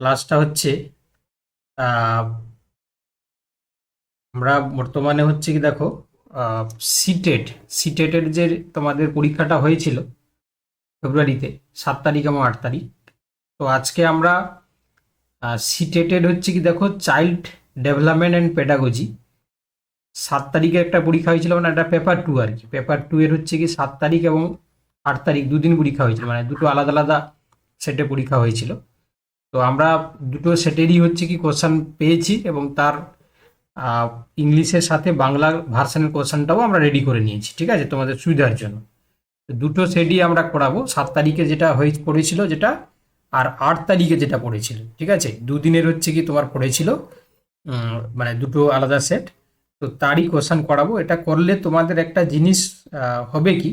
ক্লাসটা হচ্ছে আহ, আমরা বর্তমানে হচ্ছে কি দেখো সিটেট সিটেটের যে তোমাদের পরীক্ষাটা হয়েছিল ফেব্রুয়ারিতে 7 তারিখ এবং 8 তারিখ। তো আজকে আমরা সিটেটের হচ্ছে কি দেখো চাইল্ড ডেভেলপমেন্ট অ্যান্ড পেডাগজি 7 তারিখে একটা পরীক্ষা হয়েছিল, মানে একটা পেপার 2 আর কি। পেপার 2 এর হচ্ছে কি 7 তারিখ এবং 8 তারিখ দুদিন পরীক্ষা হয়েছিল, মানে দুটো আলাদা আলাদা সেটে পরীক্ষা হয়েছিল। তো আমরা দুটো সেটেরই হচ্ছে কি কোশ্চান পেয়েছি এবং তার ইংলিশের সাথে বাংলা ভার্সানের কোশ্চানটাও আমরা রেডি করে নিয়েছি, ঠিক আছে, তোমাদের সুবিধার জন্য। তো দুটো সেটই আমরা করাবো, 7 তারিখে যেটা হয়ে পড়েছিল যেটা, আর 8 তারিখে যেটা পড়েছিল, ঠিক আছে। দুদিনের হচ্ছে কি তোমার পড়েছিল, মানে দুটো আলাদা সেট। তো তারই কোশ্চান করাবো। এটা করলে তোমাদের একটা জিনিস হবে কি,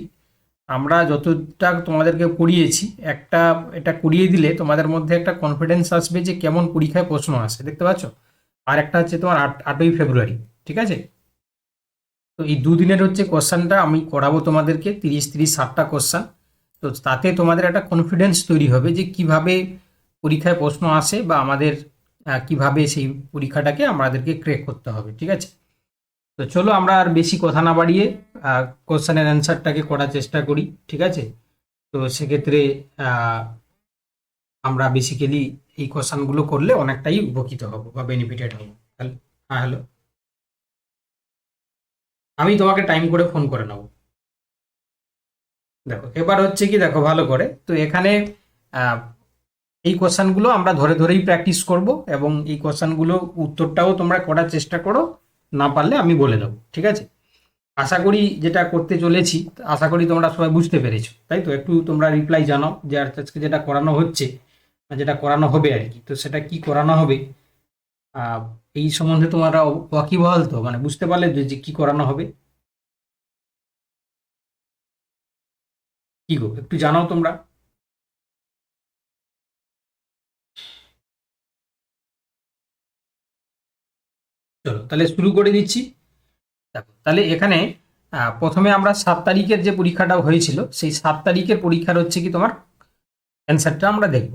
আমরা যতটা তোমাদেরকে পড়িয়েছি একটা এটা করিয়ে দিলে তোমাদের মধ্যে একটা কনফিডেন্স আসবে যে কেমন পরীক্ষায় প্রশ্ন আসে, দেখতে পাচ্ছ। আর একটা হচ্ছে তোমার 8ই ফেব্রুয়ারি, ঠিক আছে। তো এই দুদিনের হচ্ছে কোশ্চানটা আমি করাবো তোমাদেরকে, 30-60টা কোশ্চান। তো তাতে তোমাদের একটা কনফিডেন্স তৈরি হবে যে কিভাবে পরীক্ষায় প্রশ্ন আসে বা আমাদের কিভাবে সেই পরীক্ষাটাকে আমাদেরকে ক্র্যাক করতে হবে, ঠিক আছে। তো চলো আমরা আর বেশি কথা না বাড়িয়ে কোশ্চেনের অ্যান্সারটাকে করার চেষ্টা করি, ঠিক আছে। তো সেক্ষেত্রে আহ, আমরা বেসিক্যালি এই কোশ্চেনগুলো করলে অনেকটাই উপকৃত হব বা বেনিফিটেড হব। হ্যাঁ, হ্যালো, আমি তোমাকে টাইম করে ফোন করে নেবো। দেখো এবার হচ্ছে কি দেখো ভালো করে, তো এখানে আহ, এই কোশ্চেনগুলো আমরা ধরে ধরেই প্র্যাকটিস করব এবং এই কোশ্চেনগুলো উত্তরটাও তোমরা করার চেষ্টা করো, না পারলে আমি বলে দেবো, ঠিক আছে। আশা করি যেটা করতে চলেছি, আশা করি তোমরা সবাই বুঝতে পেরেছো, তাই তো। একটু তোমরা রিপ্লাই জানাও যে আজকে যেটা করানো হচ্ছে বা যেটা করানো হবে আর কি, তো সেটা কি করানো হবে, আহ, এই সম্বন্ধে তোমরা ওয়াকিবহাল তো, মানে বুঝতে পারলে যে কি করানো হবে। কি গো, একটু জানাও তোমরা। চলো তাহলে শুরু করে দিচ্ছি। দেখো তাহলে এখানে প্রথমে আমরা 7 তারিখের যে পরীক্ষাটা হয়েছিল সেই 7 তারিখের পরীক্ষার হচ্ছে কি তোমার অ্যান্সারটা আমরা দেখব।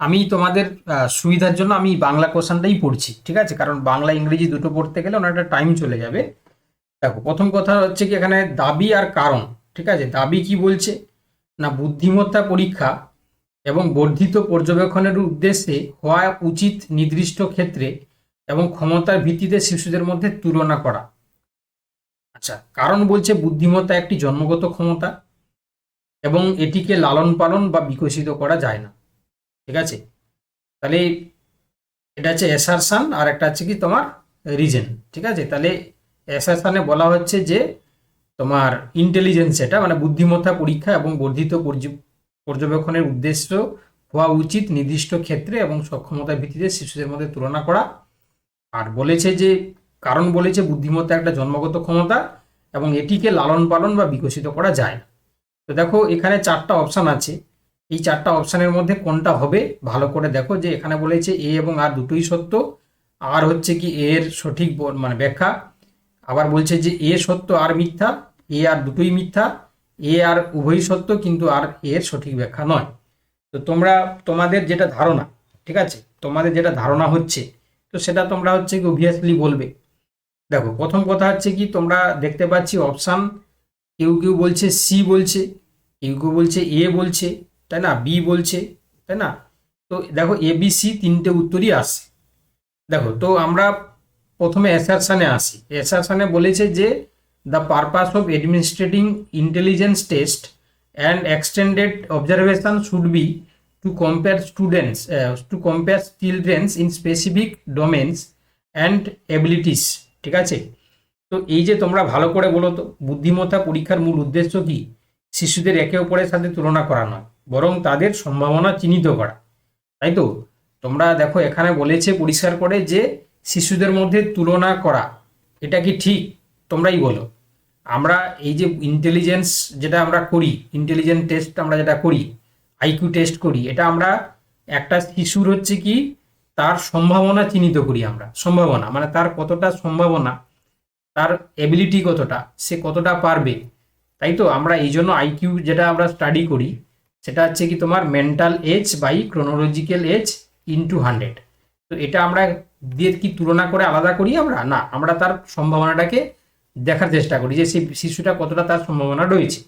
আমি তোমাদের সুবিধার জন্য আমি বাংলা কোশ্চেনটাই পড়ছি, ঠিক আছে, কারণ বাংলা ইংরেজি দুটো পড়তে গেলে অনেকটা টাইম চলে যাবে। দেখো প্রথম কথা হচ্ছে কি এখানে দাবি আর কারণ, ঠিক আছে। দাবি কি বলছে না, বুদ্ধিমত্তা পরীক্ষা এবং বর্ধিত পর্যবেক্ষণের উদ্দেশ্যে হওয়া উচিত নির্দিষ্ট ক্ষেত্রে এবং ক্ষমতার ভিত্তিতে শিশুদের মধ্যে তুলনা করা। আচ্ছা, কারণ বলছে বুদ্ধিমত্তা একটি জন্মগত ক্ষমতা এবং এটিকে লালন পালন বা বিকশিত করা যায় না, ঠিক আছে। তাহলে এটা হচ্ছে অ্যাসারশন আর একটা হচ্ছে কি তোমার রিজন, ঠিক আছে। তাহলে অ্যাসারশনে বলা হচ্ছে যে তোমার ইন্টেলিজেন্স, এটা মানে বুদ্ধিমত্তা পরীক্ষা এবং বর্ধিত পর্যবেক্ষণের উদ্দেশ্য হওয়া উচিত নির্দিষ্ট ক্ষেত্রে এবং সক্ষমতার ভিত্তিতে শিশুদের মধ্যে তুলনা করা। আর বলেছে যে কারণ বলেছে বুদ্ধিমত্তা একটা জন্মগত ক্ষমতা এবং এটিকে লালন পালন বা বিকশিত করা যায় না। তো দেখো এখানে 4টা অপশান আছে, এই 4টা অপশানের মধ্যে কোনটা হবে ভালো করে দেখো। যে এখানে বলেছে এ এবং আর দুটোই সত্য, আর হচ্ছে কি এর সঠিক মানে ব্যাখ্যা। আবার বলছে যে এ সত্য আর মিথ্যা, এ আর দুটোই মিথ্যা, এ আর উভয়ই সত্য কিন্তু আর এর সঠিক ব্যাখ্যা নয়। তো তোমরা তোমাদের যেটা ধারণা, ঠিক আছে, তোমাদের যেটা ধারণা হচ্ছে, তো সেটা তোমরা হচ্ছে কি অবভিয়াসলি বলবে। দেখো প্রথম কথা হচ্ছে কি তোমরা দেখতে পাচ্ছি অপশান, কেউ কেউ বলছে সি বলছে, কেউ কেউ বলছে এ বলছে, তাই না, বি বলছে, তাই না। তো দেখো এ বি সি তিনটে উত্তরই আসে। দেখো তো আমরা প্রথমে অ্যাসারশনে আসি। অ্যাসারশনে বলেছে যে the purpose of administering intelligence test and extended observation should be to compare students to compare childrens in specific domains and abilities, ঠিক আছে। তো এই যে তোমরা ভালো করে বলো তো, বুদ্ধিমত্তা পরীক্ষার মূল উদ্দেশ্য কি? শিশুদের একে অপরের সাথে তুলনা করা নয়, বরং তাদের সম্ভাবনা চিহ্নিত করা, তাই তো। তোমরা দেখো এখানে বলেছে পরিষ্কার করে যে শিশুদের মধ্যে তুলনা করা, এটা কি ঠিক? তোমরাই বলো। আমরা এই যে ইন্টেলিজেন্স যেটা আমরা করি, ইন্টেলিজেন্স টেস্ট আমরা যেটা করি, আইকিউ টেস্ট করি, এটা আমরা একটা শিশুর হচ্ছে কি তার সম্ভাবনা চিহ্নিত করি। আমরা সম্ভাবনা মানে তার কতটা সম্ভাবনা, তার এবিলিটি কতটা, সে কতটা পারবে, তাই তো। আমরা এই জন্য আইকিউ যেটা আমরা স্টাডি করি সেটা হচ্ছে কি তোমার mental age by chronological age into 100। তো এটা আমরা দিয়ে কি তুলনা করে আলাদা করি আমরা? না, আমরা তার সম্ভাবনাটাকে দেখার চেষ্টা করি যে সেই শিশুটা কতটা তার সম্ভাবনা রয়েছে।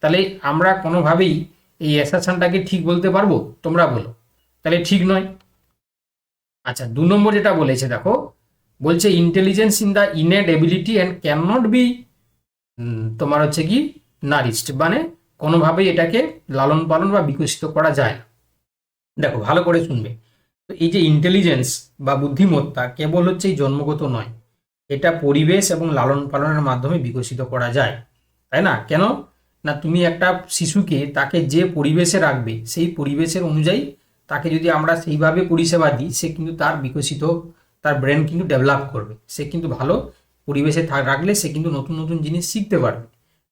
তাহলে আমরা কোনোভাবেই এই অ্যাসারশনটাকে ঠিক বলতে পারবো? তোমরা বলো। তাহলে ঠিক নয়। আচ্ছা, 2 নম্বর যেটা বলেছে দেখো, বলছে intelligence in the innate ability and can not be তোমার হচ্ছে কি নারিশড, মানে কোনোভাবেই এটাকে লালন পালন বা বিকশিত করা যায় না। দেখো ভালো করে শুনবে। তো এই যে ইন্টেলিজেন্স বা বুদ্ধিমত্তা কেবল হচ্ছে এই জন্মগত নয়, এটা পরিবেশ এবং লালন পালনের মাধ্যমে বিকশিত করা যায়, তাই না? কেন না, তুমি একটা শিশুকে তাকে যে পরিবেশে রাখবে সেই পরিবেশের অনুযায়ী তাকে যদি আমরা সেইভাবে পরিষেবা দিই, সে কিন্তু তার বিকশিত, তার ব্রেন কিন্তু ডেভেলপ করবে, সে কিন্তু ভালো পরিবেশে রাখলে সে কিন্তু নতুন নতুন জিনিস শিখতে পারবে,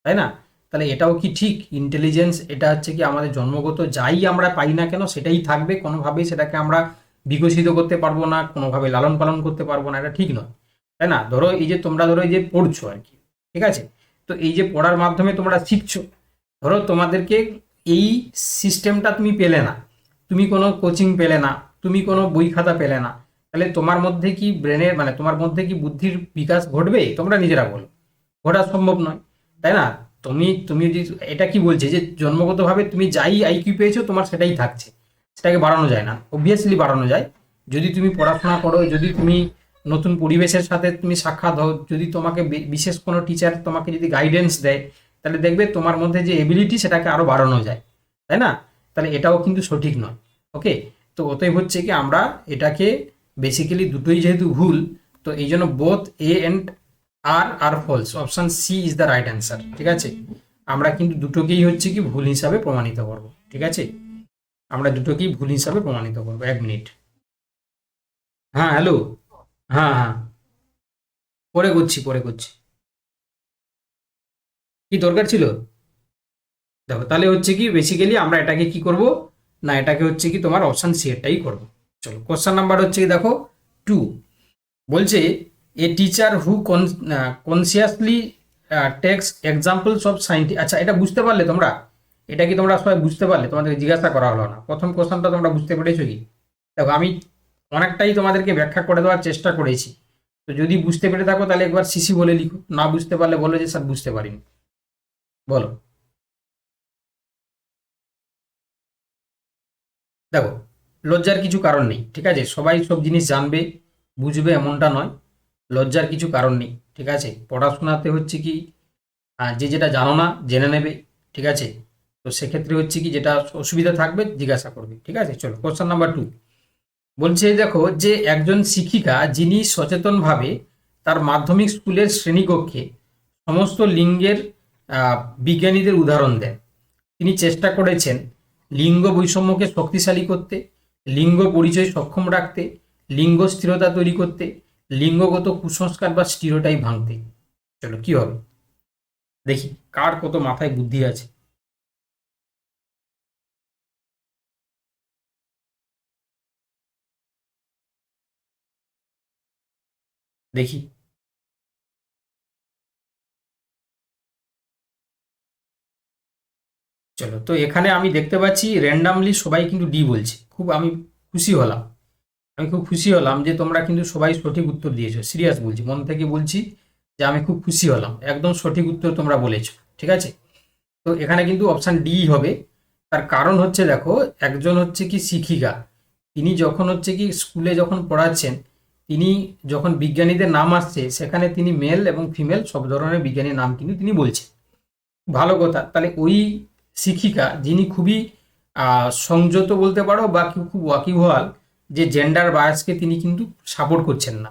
তাই না? তাহলে এটাও কি ঠিক? ইন্টেলিজেন্স এটা হচ্ছে কি আমাদের জন্মগত, যাই আমরা পাই না কেন সেটাই থাকবে, কোনোভাবেই সেটাকে আমরা বিকশিত করতে পারবো না, কোনোভাবে লালন পালন করতে পারবো না, এটা ঠিক নয়, তাই না? ধরো এই যে তোমরা ধরো এই যে পড়ছো আর কি, ঠিক আছে? তো এই যে পড়ার মাধ্যমে তোমরা শিখছো, ধরো তোমাদেরকে এই সিস্টেমটা তুমি পেলে না, তুমি কোনো কোচিং পেলে না, তুমি কোনো বই খাতা পেলে না, তাহলে তোমার মধ্যে কি ব্রেনের মানে তোমার মধ্যে কি বুদ্ধির বিকাশ ঘটবে? তোমরা নিজেরা বলো, ঘটা সম্ভব নয়, তাই না? তুমি তুমি যদি এটা কি বলছে যে জন্মগতভাবে তুমি যাই আইকিউ পেয়েছো তোমার সেটাই থাকছে, সেটাকে বাড়ানো যায় না? অবভিয়াসলি বাড়ানো যায়, যদি তুমি পড়াশোনা করো, যদি তুমি নতুন পরিবেশের সাথে তুমি সাক্ষাৎ হও, যদি তোমাকে বিশেষ কোনো টিচার তোমাকে যদি গাইডেন্স দেয়, তাহলে দেখবে তোমার মধ্যে যে এবিলিটি সেটাকে আরো বাড়ানো যায়, তাই না? তাহলে এটাও কিন্তু সঠিক নয়। ওকে, তো অতএব হচ্ছে কি আমরা এটাকে বেসিক্যালি দুটোই যেহেতু ভুল, তো এই জন্য both A and R false, option C is the right answer. ঠিক আছে, আমরা কিন্তু দুটোকেই হচ্ছে কি ভুল হিসাবে প্রমাণিত করব। ঠিক আছে, আমরা দুটোকেই ভুল হিসাবে প্রমাণিত করব। 1 মিনিট। হ্যাঁ হ্যালো। হ্যাঁ হ্যাঁ, পরে করছি পরে করছি। কি দরকার ছিল? দেখো তাহলে হচ্ছে কি বেসিক্যালি আমরা এটাকে কি করব না, এটাকে হচ্ছে কি তোমার অপশন সি এরটাই করবো। চলো কোশ্চেন নাম্বার হচ্ছে কি দেখো 2, বলছে a teacher who consciously takes examples of scientific. আচ্ছা, এটা বুঝতে পারলে তোমরা? এটা কি তোমরা সবাই বুঝতে পারলে? তোমাদের জিজ্ঞাসা করা হলো না, প্রথম কোশ্চেনটা তোমরা বুঝতে পেরেছো কি? দেখো আমি অনেকটাই তোমাদেরকে ব্যাখ্যা করে দেওয়ার চেষ্টা করেছি, তো যদি বুঝতে পেরে থাকো তাহলে একবার সিসি বলে লিখো, না বুঝতে পারলে বলো যে স্যার বুঝতে পারিনি। বলো। দেখো, লজ্জার কিছু কারণ নেই, ঠিক আছে? সবাই সব জিনিস জানবে বুঝবে এমনটা নয়, লজ্জার কিছু কারণ নেই। ঠিক আছে, পড়াশোনাতে হচ্ছে কি যে যেটা জানো না জেনে নেবে, ঠিক আছে? তো সেক্ষেত্রে হচ্ছে কি যেটা অসুবিধা থাকবে জিজ্ঞাসা করবে। ঠিক আছে, চলো কোশ্চেন নাম্বার 2, বলছে দেখো যে একজন শিক্ষিকা যিনি সচেতনভাবে তার মাধ্যমিক স্কুলের শ্রেণীকক্ষে সমস্ত লিঙ্গের বিজ্ঞানীদের উদাহরণ দেন, তিনি চেষ্টা করেছেন লিঙ্গ বৈষম্যকে শক্তিশালী করতে, লিঙ্গ পরিচয় সক্ষম রাখতে, লিঙ্গ স্থিরতা তৈরি করতে, লিঙ্গগত কুসংস্কার বা স্টিরিওটাইপ ভাঙতে। চলো কি হবে দেখি কার কত মাথায় বুদ্ধি আছে। দেখি। চলো, তো এখানে আমি দেখতে পাচ্ছি র্যান্ডামলি সবাই কিন্তু ডি বলছে, খুব আমি খুশি হলাম। আমি খুব খুশি হলাম যে তোমরা কিন্তু সবাই সঠিক উত্তর দিয়েছো, সিরিয়াস বলছি, মন থেকে বলছি যে আমি খুব খুশি হলাম, একদম সঠিক উত্তর তোমরা বলেছো। ঠিক আছে, তো এখানে কিন্তু অপশান ডি হবে। তার কারণ হচ্ছে দেখো, একজন হচ্ছে কি শিক্ষিকা, তিনি যখন হচ্ছে কি স্কুলে যখন পড়াচ্ছেন, তিনি যখন বিজ্ঞানীদের নাম আসছে সেখানে তিনি মেল এবং ফিমেল সব ধরনের বিজ্ঞানীর নাম কিন্তু তিনি বলছেন। ভালো কথা, তাহলে ওই শিক্ষিকা যিনি খুবই সংযত বলতে পারো বা খুব ওয়াকিবহাল, যে জেন্ডার বায়াসকে তিনি কিন্তু সাপোর্ট করছেন না,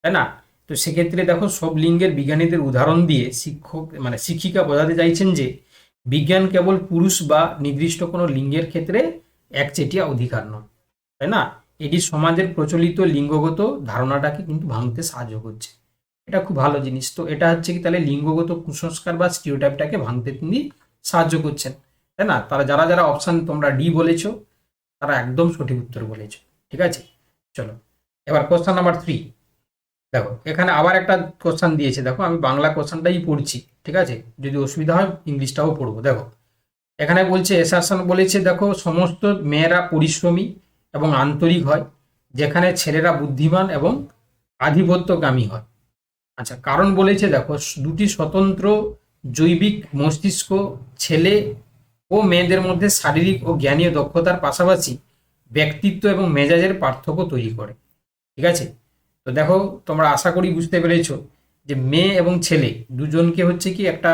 তাই না? তো সেক্ষেত্রে দেখো সব লিঙ্গের বিজ্ঞানীদের উদাহরণ দিয়ে শিক্ষক মানে শিক্ষিকা বোঝাতে চাইছেন যে বিজ্ঞান কেবল পুরুষ বা নির্দিষ্ট কোনো লিঙ্গের ক্ষেত্রে একচেটিয়া অধিকার নয়, তাই না? এটি সমাজের প্রচলিত লিঙ্গগত ধারণাটাকে কিন্তু ভাঙতে সাহায্য করছে, এটা খুব ভালো জিনিস। তো এটা হচ্ছে কি তাহলে লিঙ্গগত কুসংস্কার বা স্টিরিওটাইপটাকে ভাঙতে তিনি সাহায্য করছেন, তাই না? তারা যারা যারা অপশান তোমরা ডি বলেছো তারা একদম সঠিক উত্তর বলেছো। ঠিক আছে, চলো এবার কোশ্চেন নাম্বার 3। দেখো এখানে আবার একটা কোশ্চেন দিয়েছে, দেখো আমি বাংলা কোশ্চেনটাই পড়ছি, ঠিক আছে? যদি অসুবিধা হয় ইংলিশটাও পড়বো। দেখো এখানে বলছে অ্যাসারশন বলেছে দেখো সমস্ত মেয়েরা পরিশ্রমী এবং আন্তরিক হয়, যেখানে ছেলেরা বুদ্ধিমান এবং আধিপত্যগামী হয়। আচ্ছা, কারণ বলেছে দেখো, দুটি স্বতন্ত্র জৈবিক মস্তিষ্ক ছেলে ও মেয়েদের মধ্যে শারীরিক ও জ্ঞানীয় দক্ষতার পাশাপাশি ব্যক্তিত্ব এবং মেজাজের পার্থক্য তৈরি করে। ঠিক আছে, তো দেখো তোমরা আশা করি বুঝতে পেরেছো যে মেয়ে এবং ছেলে দুজনকে হচ্ছে কি একটা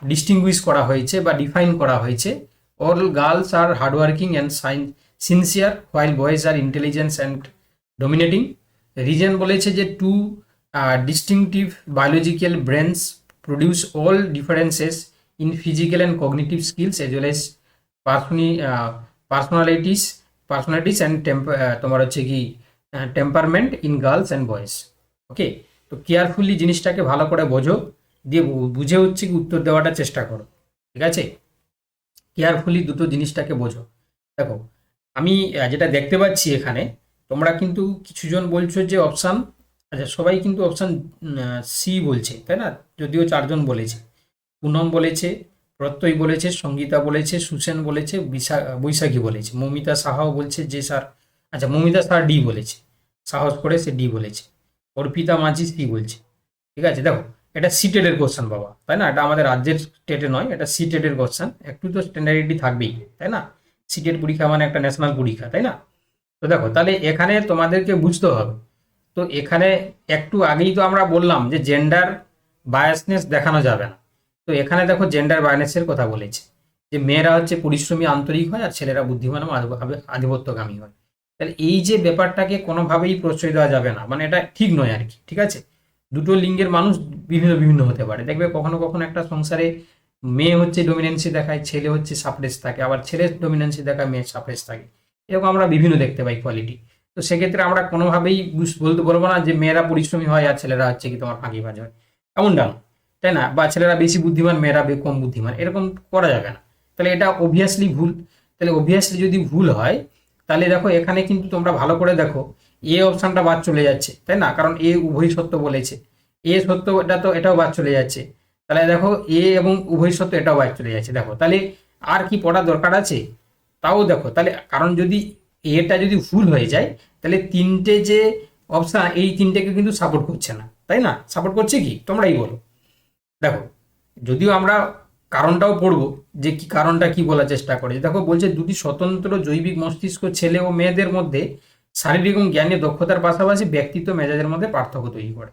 ডিস্টিংগুইশ করা হয়েছে বা ডিফাইন করা হয়েছে। All girls are hardworking and sincere while boys are intelligence and dominating. Reason বলেছে যে two distinctive biological brains produce all differences in physical and cognitive skills as well as personalities and তোমার হচ্ছে কি temperament in girls and boys. Okay, তো carefully জিনিসটাকে ভালো করে বোঝো, দিয়ে বুঝে হচ্ছে কি উত্তর দেওয়াটা চেষ্টা করো। ঠিক আছে, কেয়ারফুলি দুটো জিনিসটাকে বোঝো। দেখো আমি যেটা দেখতে পাচ্ছি এখানে, তোমরা কিন্তু কিছুজন বলছো যে অপশান, আচ্ছা সবাই কিন্তু অপশান সি বলছে, তাই না? যদিও 4 জন বলেছে, পুনম বলেছে, প্রত্যয় বলেছে, সঙ্গীতা বলেছে, সুসেন বলেছে, বৈশাখী বলেছে, মৌমিতা সাহাও বলছে যে স্যার, আচ্ছা মৌমিতা স্যার ডি বলেছে, সাহস করে সে ডি বলেছে, অর্পিতা মাঝি সি বলছে। ঠিক আছে, দেখো এটা সিটেডের কোশ্চেন বাবা, তাই না? এটা আমাদের রাজ্যের স্টেটে নয়, এটা সিটেডের কোশ্চেন, একটু তো স্ট্যান্ডার্ডিটি থাকবেই, তাই না? সিটেড পরীক্ষা মানে একটা ন্যাশনাল পরীক্ষা, তাই না? তো দেখো তাহলে এখানে তোমাদেরকে বুঝতে হবে, তো এখানে একটু আগেই তো আমরা বললাম যে জেন্ডার বায়াসনেস দেখানো যাবে না। তো এখানে দেখো জেন্ডার বায়াসনেসের কথা বলেছে যে মেয়েরা হচ্ছে পরিশ্রমী আন্তরিক হয় আর ছেলেরা বুদ্ধিমান এবং আধিপত্যগামী হয়। তাহলে এই যে ব্যাপারটাকে কোনোভাবেই প্রশ্রয় দেওয়া যাবে না, মানে এটা ঠিক নয় আর কি। ঠিক আছে, দুটো লিঙ্গের মানুষ বিভিন্ন বিভিন্ন হতে পারে। দেখবে কখনো কখনো একটা সংসারে মেয়ে হচ্ছে ডমিনেন্সি দেখায়, ছেলে হচ্ছে সাপ্রেস থাকে, আবার ছেলের ডমিনেন্সি দেখায়, মেয়ে সাপ্রেস থাকে। এরকম আমরা বিভিন্ন দেখতে পাই কোয়ালিটি। তো সেক্ষেত্রে আমরা কোনোভাবেই বলতে বলবো না যে মেয়েরা পরিশ্রমী হয় আর ছেলেরা হচ্ছে কি তোমার ফাঁকিবাজ হয়, এমনটা না, তাই না? বা ছেলেরা বেশি বুদ্ধিমান, মেয়েরা কম বুদ্ধিমান, এরকম করা যাবে না। তাহলে এটা অবভিয়াসলি ভুল। তাহলে অবভিয়াসলি যদি ভুল হয়, তাহলে দেখো এখানে কিন্তু তোমরা ভালো করে দেখো, এ অপশানটা বাদ চলে যাচ্ছে, তাই না? কারণ এ উভয় সত্য বলেছে, এ সত্য, এটা তো এটাও বাদ চলে যাচ্ছে। তাহলে দেখো এ এবং উভয় সত্য এটাও বাদ চলে যাচ্ছে। দেখো তাহলে আর কি পড়া দরকার আছে? তাও দেখো তাহলে, কারণ যদি এটা যদি ভুল হয়ে যায়, তাহলে তিনটে যে অপশান, এই তিনটেকে কিন্তু সাপোর্ট করছে না, তাই না? সাপোর্ট করছে কি, তোমরাই বলো। দেখো যদিও আমরা কারণটাও পড়বো, যে কি কারণটা কি বলার চেষ্টা করে। দেখো বলছে দুটি স্বতন্ত্র জৈবিক মস্তিষ্ক ছেলে ও মেয়েদের মধ্যে শারীরিক এবং জ্ঞানীয় দক্ষতার পাশাপাশি ব্যক্তিত্ব মেজাজের মধ্যে পার্থক্য তৈরি করে,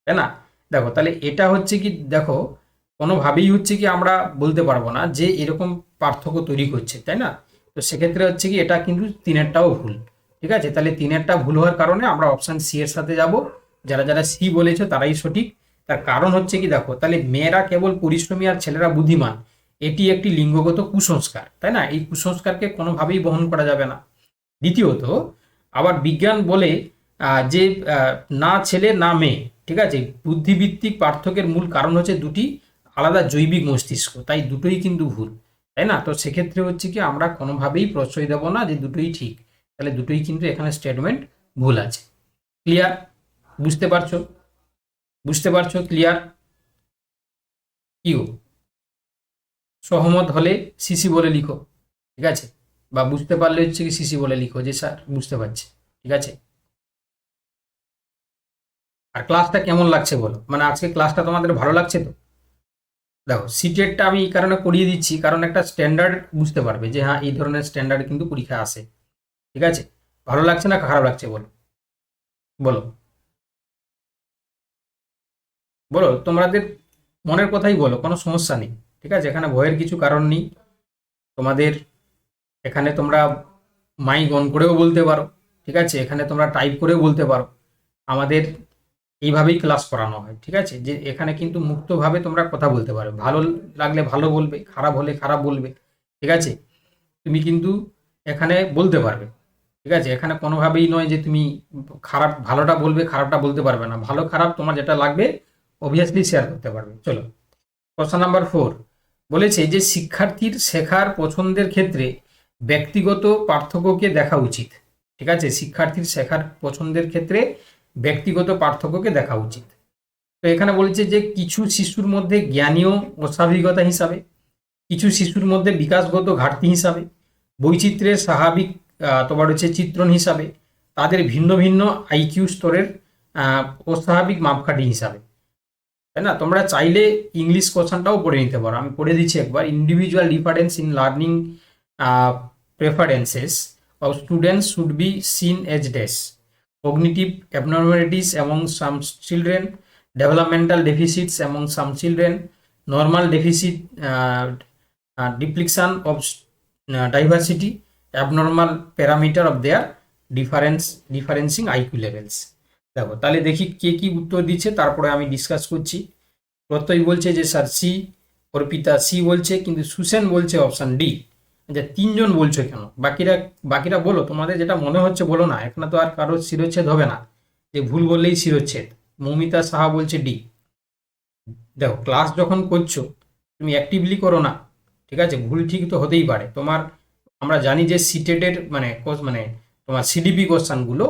তাই না? দেখো তাহলে এটা হচ্ছে কি, দেখো কোনোভাবেই হচ্ছে কি আমরা বলতে পারবো না যে এরকম পার্থক্য তৈরি করছে, তাই না? তো সেক্ষেত্রে হচ্ছে কি এটা কিন্তু তিনেরটাও ভুল। ঠিক আছে, তাহলে তিনেরটা ভুল হওয়ার কারণে আমরা অপশান সি এর সাথে যাব। যারা যারা সি বলেছো তারাই সঠিক। তার কারণ হচ্ছে কি, দেখো তাহলে মেয়েরা কেবল পরিশ্রমী আর ছেলেরা বুদ্ধিমান, এটি একটি লিঙ্গগত কুসংস্কার, তাই না? এই কুসংস্কারকে কোনোভাবেই বহন করা যাবে না। দ্বিতীয়ত, আবার বিজ্ঞান বলে যে না ছেলে না মেয়ে, ঠিক আছে, বুদ্ধিভিত্তিক পার্থক্যের মূল কারণ হচ্ছে দুটি আলাদা জৈবিক মস্তিষ্ক, তাই দুটোই কিন্তু ভুল, তাই না? তো সেক্ষেত্রে হচ্ছে কি আমরা কোনোভাবেই প্রশ্রয় দেবো না যে দুটোই ঠিক, তাহলে দুটোই কিন্তু এখানে স্টেটমেন্ট ভুল আছে। ক্লিয়ার? বুঝতে পারছো? বুঝতে পারছো? ক্লিয়ার? কি গো, সহমত হলে সিসি বলে লিখো, ঠিক আছে? বা বুঝতে পারলে হচ্ছে কি সিসি বলে লিখো যে স্যার বুঝতে পারছি। ঠিক আছে, আর ক্লাসটা কেমন লাগছে বলো, মানে আজকে ক্লাসটা তোমাদের ভালো লাগছে তো? দেখো সিটেটটা আমি এই কারণে করিয়ে দিচ্ছি, কারণ একটা স্ট্যান্ডার্ড বুঝতে পারবে যে হ্যাঁ এই ধরনের স্ট্যান্ডার্ড কিন্তু পরীক্ষা আসে। ঠিক আছে, ভালো লাগছে না খারাপ লাগছে বলো, বলো, বলো তোমাদের মনের কথাই বলো, কোনো সমস্যা নেই। ঠিক আছে, এখানে ভয়ের কিছু কারণ নেই। তোমাদের এখানে তোমরা মাইক অন করেও বলতে পারো, ঠিক আছে, এখানে তোমরা টাইপ করেও বলতে পারো। আমাদের এইভাবেই ক্লাস করানো হয়, ঠিক আছে, যে এখানে কিন্তু মুক্তভাবে তোমরা কথা বলতে পারো, ভালো লাগলে ভালো বলবে, খারাপ হলে খারাপ বলবে। ঠিক আছে, তুমি কিন্তু এখানে বলতে পারবে। ঠিক আছে, এখানে কোনোভাবেই নয় যে তুমি খারাপ, ভালোটা বলবে খারাপটা বলতে পারবে না, ভালো খারাপ তোমার যেটা লাগবে অবভিয়াসলি শেয়ার করতে পারবে। চলো কোশ্চেন নাম্বার 4 বলেছে যে শিক্ষার্থীর শেখার পছন্দের ক্ষেত্রে ব্যক্তিগত পার্থক্যকে দেখা উচিত। ঠিক আছে, শিক্ষার্থীর শেখার পছন্দের ক্ষেত্রে ব্যক্তিগত পার্থক্যকে দেখা উচিত। তো এখানে বলেছে যে কিছু শিশুর মধ্যে জ্ঞানীয় অস্বাভাবিকতা হিসাবে, কিছু শিশুর মধ্যে বিকাশগত ঘাটতি হিসাবে, বৈচিত্র্যের স্বাভাবিক তোমার হচ্ছে চিত্রণ হিসাবে, তাদের ভিন্ন ভিন্ন আইকিউ স্তরের অস্বাভাবিক মাপকাঠি হিসাবে, তাই না? তোমরা চাইলে ইংলিশ কোশ্চেনটাও পড়ে নিতে পারো, আমি পড়ে দিচ্ছি একবার। Individual difference in learning preferences of students should be seen as days, cognitive abnormalities among some children, developmental deficits among some children, normal deficit depletion of diversity, abnormal parameter of their differencing IQ levels। দেখো তাহলে দেখি কে কি উত্তর দিচ্ছে, তারপরে আমি discuss করছি। প্রত্যয় বলছে যে স্যার সি, অর্পিতা সি বলছে, কিন্তু সুসেন বলছে অপশন ডি। আচ্ছা, তিনজন বলছো কেন? বাকিরা বলো, তোমাদের যেটা মনে হচ্ছে বলো না, এখানে তো আর কারোর শিরোচ্ছেদ হবে না, যে ভুল বললেই শিরোচ্ছেদ। মৌমিতা সাহা বলছে ডি। দেখো ক্লাস যখন করছো তুমি অ্যাক্টিভলি করো না, ঠিক আছে? ভুল ঠিক তো হতেই পারে তোমার। আমরা জানি যে সিটেটের মানে তোমার সিডিপি কোশ্চানগুলো,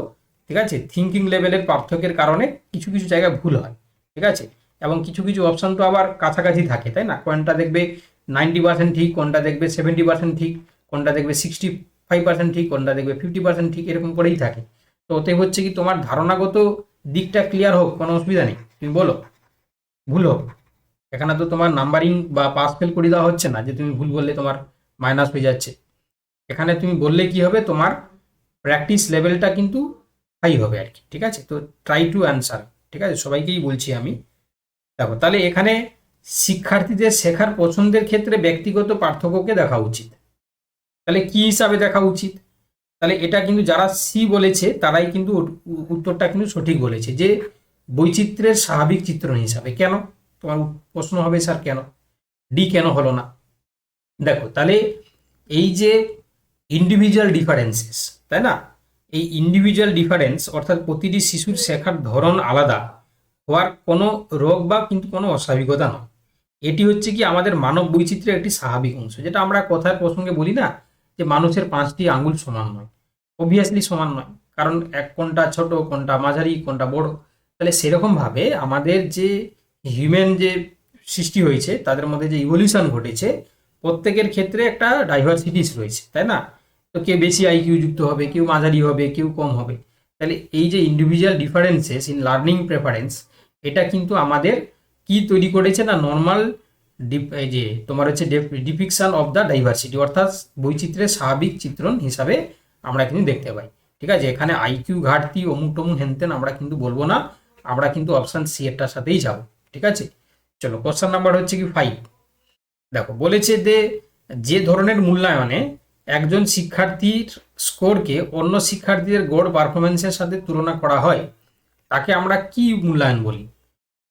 ঠিক আছে, থিঙ্কিং লেভেলের পার্থক্যের কারণে কিছু কিছু জায়গায় ভুল হয়, ঠিক আছে? এবং কিছু কিছু অপশান তো আবার কাছাকাছি থাকে, তাই না? কোনটা দেখবে 90% ঠিক, কোনটা দেখবে 70% ঠিক, কোনটা দেখবে 65% ঠিক, কোনটা দেখবে 50% ঠিক, এরকম করেই থাকে। তো ওতে হচ্ছে কি তোমার ধারণাগত দিকটা ক্লিয়ার হোক, কোনো অসুবিধা নেই, তুমি বলো ভুল হোক। এখানে তো তোমার নাম্বারিং বা পাস ফেল করে দেওয়া হচ্ছে না, যে তুমি ভুল বললে তোমার মাইনাস হয়ে যাচ্ছে। এখানে তুমি বললে কি হবে, তোমার প্র্যাকটিস লেভেলটা কিন্তু হাই হবে আর কি, ঠিক আছে? তো ট্রাই টু অ্যান্সার, ঠিক আছে, সবাইকেই বলছি আমি। দেখো তাহলে এখানে শিক্ষার্থীদের শেখার পছন্দের ক্ষেত্রে ব্যক্তিগত পার্থক্যকে দেখা উচিত। তাহলে কি হিসাবে দেখা উচিত? তাহলে এটা কিন্তু যারা সি বলেছে তারাই কিন্তু উত্তরটা কিন্তু সঠিক বলেছে, যে বৈচিত্র্যের স্বাভাবিক চিত্রণ হিসাবে। কেন? তোমার প্রশ্ন হবে স্যার কেন ডি কেন হলো না? দেখো তাহলে এই যে ইন্ডিভিজুয়াল ডিফারেন্সেস, তাই না, এই ইন্ডিভিজুয়াল ডিফারেন্স অর্থাৎ প্রতিটি শিশুর শেখার ধরন আলাদা হওয়ার কোনো রোগ বা কিন্তু কোনো অস্বাভাবিকতা নয়। এটি হচ্ছে কি আমাদের মানব বৈচিত্র্যের একটি স্বাভাবিক অংশ, যেটা আমরা কথার প্রসঙ্গে বলি না, যে মানুষের 5টি আঙুল সমান নয়। অবভিয়াসলি সমান নয়, কারণ কোনটা ছোট, কোনটা মাঝারি, কোনটা বড়। তাহলে সেরকমভাবে আমাদের যে হিউম্যান যে সৃষ্টি হয়েছে, তাদের মধ্যে যে ইভলিউশন ঘটেছে, প্রত্যেকের ক্ষেত্রে একটা ডাইভার্সিটিস রয়েছে, তাই না? তো কেউ বেশি আইকিউ যুক্ত হবে, কেউ মাঝারি হবে, কেউ কম হবে। তাহলে এই যে individual differences in learning preference, এটা কিন্তু আমাদের কি তৈরি করেছে না, নর্মাল এই যে তোমার হচ্ছে ডিপিকশন অফ দ্য ডাইভার্সিটি, অর্থাৎ বৈচিত্র্যের স্বাভাবিক চিত্রণ হিসাবে আমরা কিন্তু দেখতে পাই, ঠিক আছে? এখানে আইকিউ ঘাটতি অমুক টমুক হেনতেন আমরা কিন্তু বলবো না, আমরা কিন্তু অপশান সি এরটার সাথেই যাব, ঠিক আছে? চলো কোশ্চেন নাম্বার হচ্ছে কি 5। দেখো বলেছে যে ধরনের মূল্যায়নে একজন শিক্ষার্থীর স্কোরকে অন্য শিক্ষার্থীদের গড় পারফরমেন্সের সাথে তুলনা করা হয়, তাকে আমরা কি মূল্যায়ন বলি?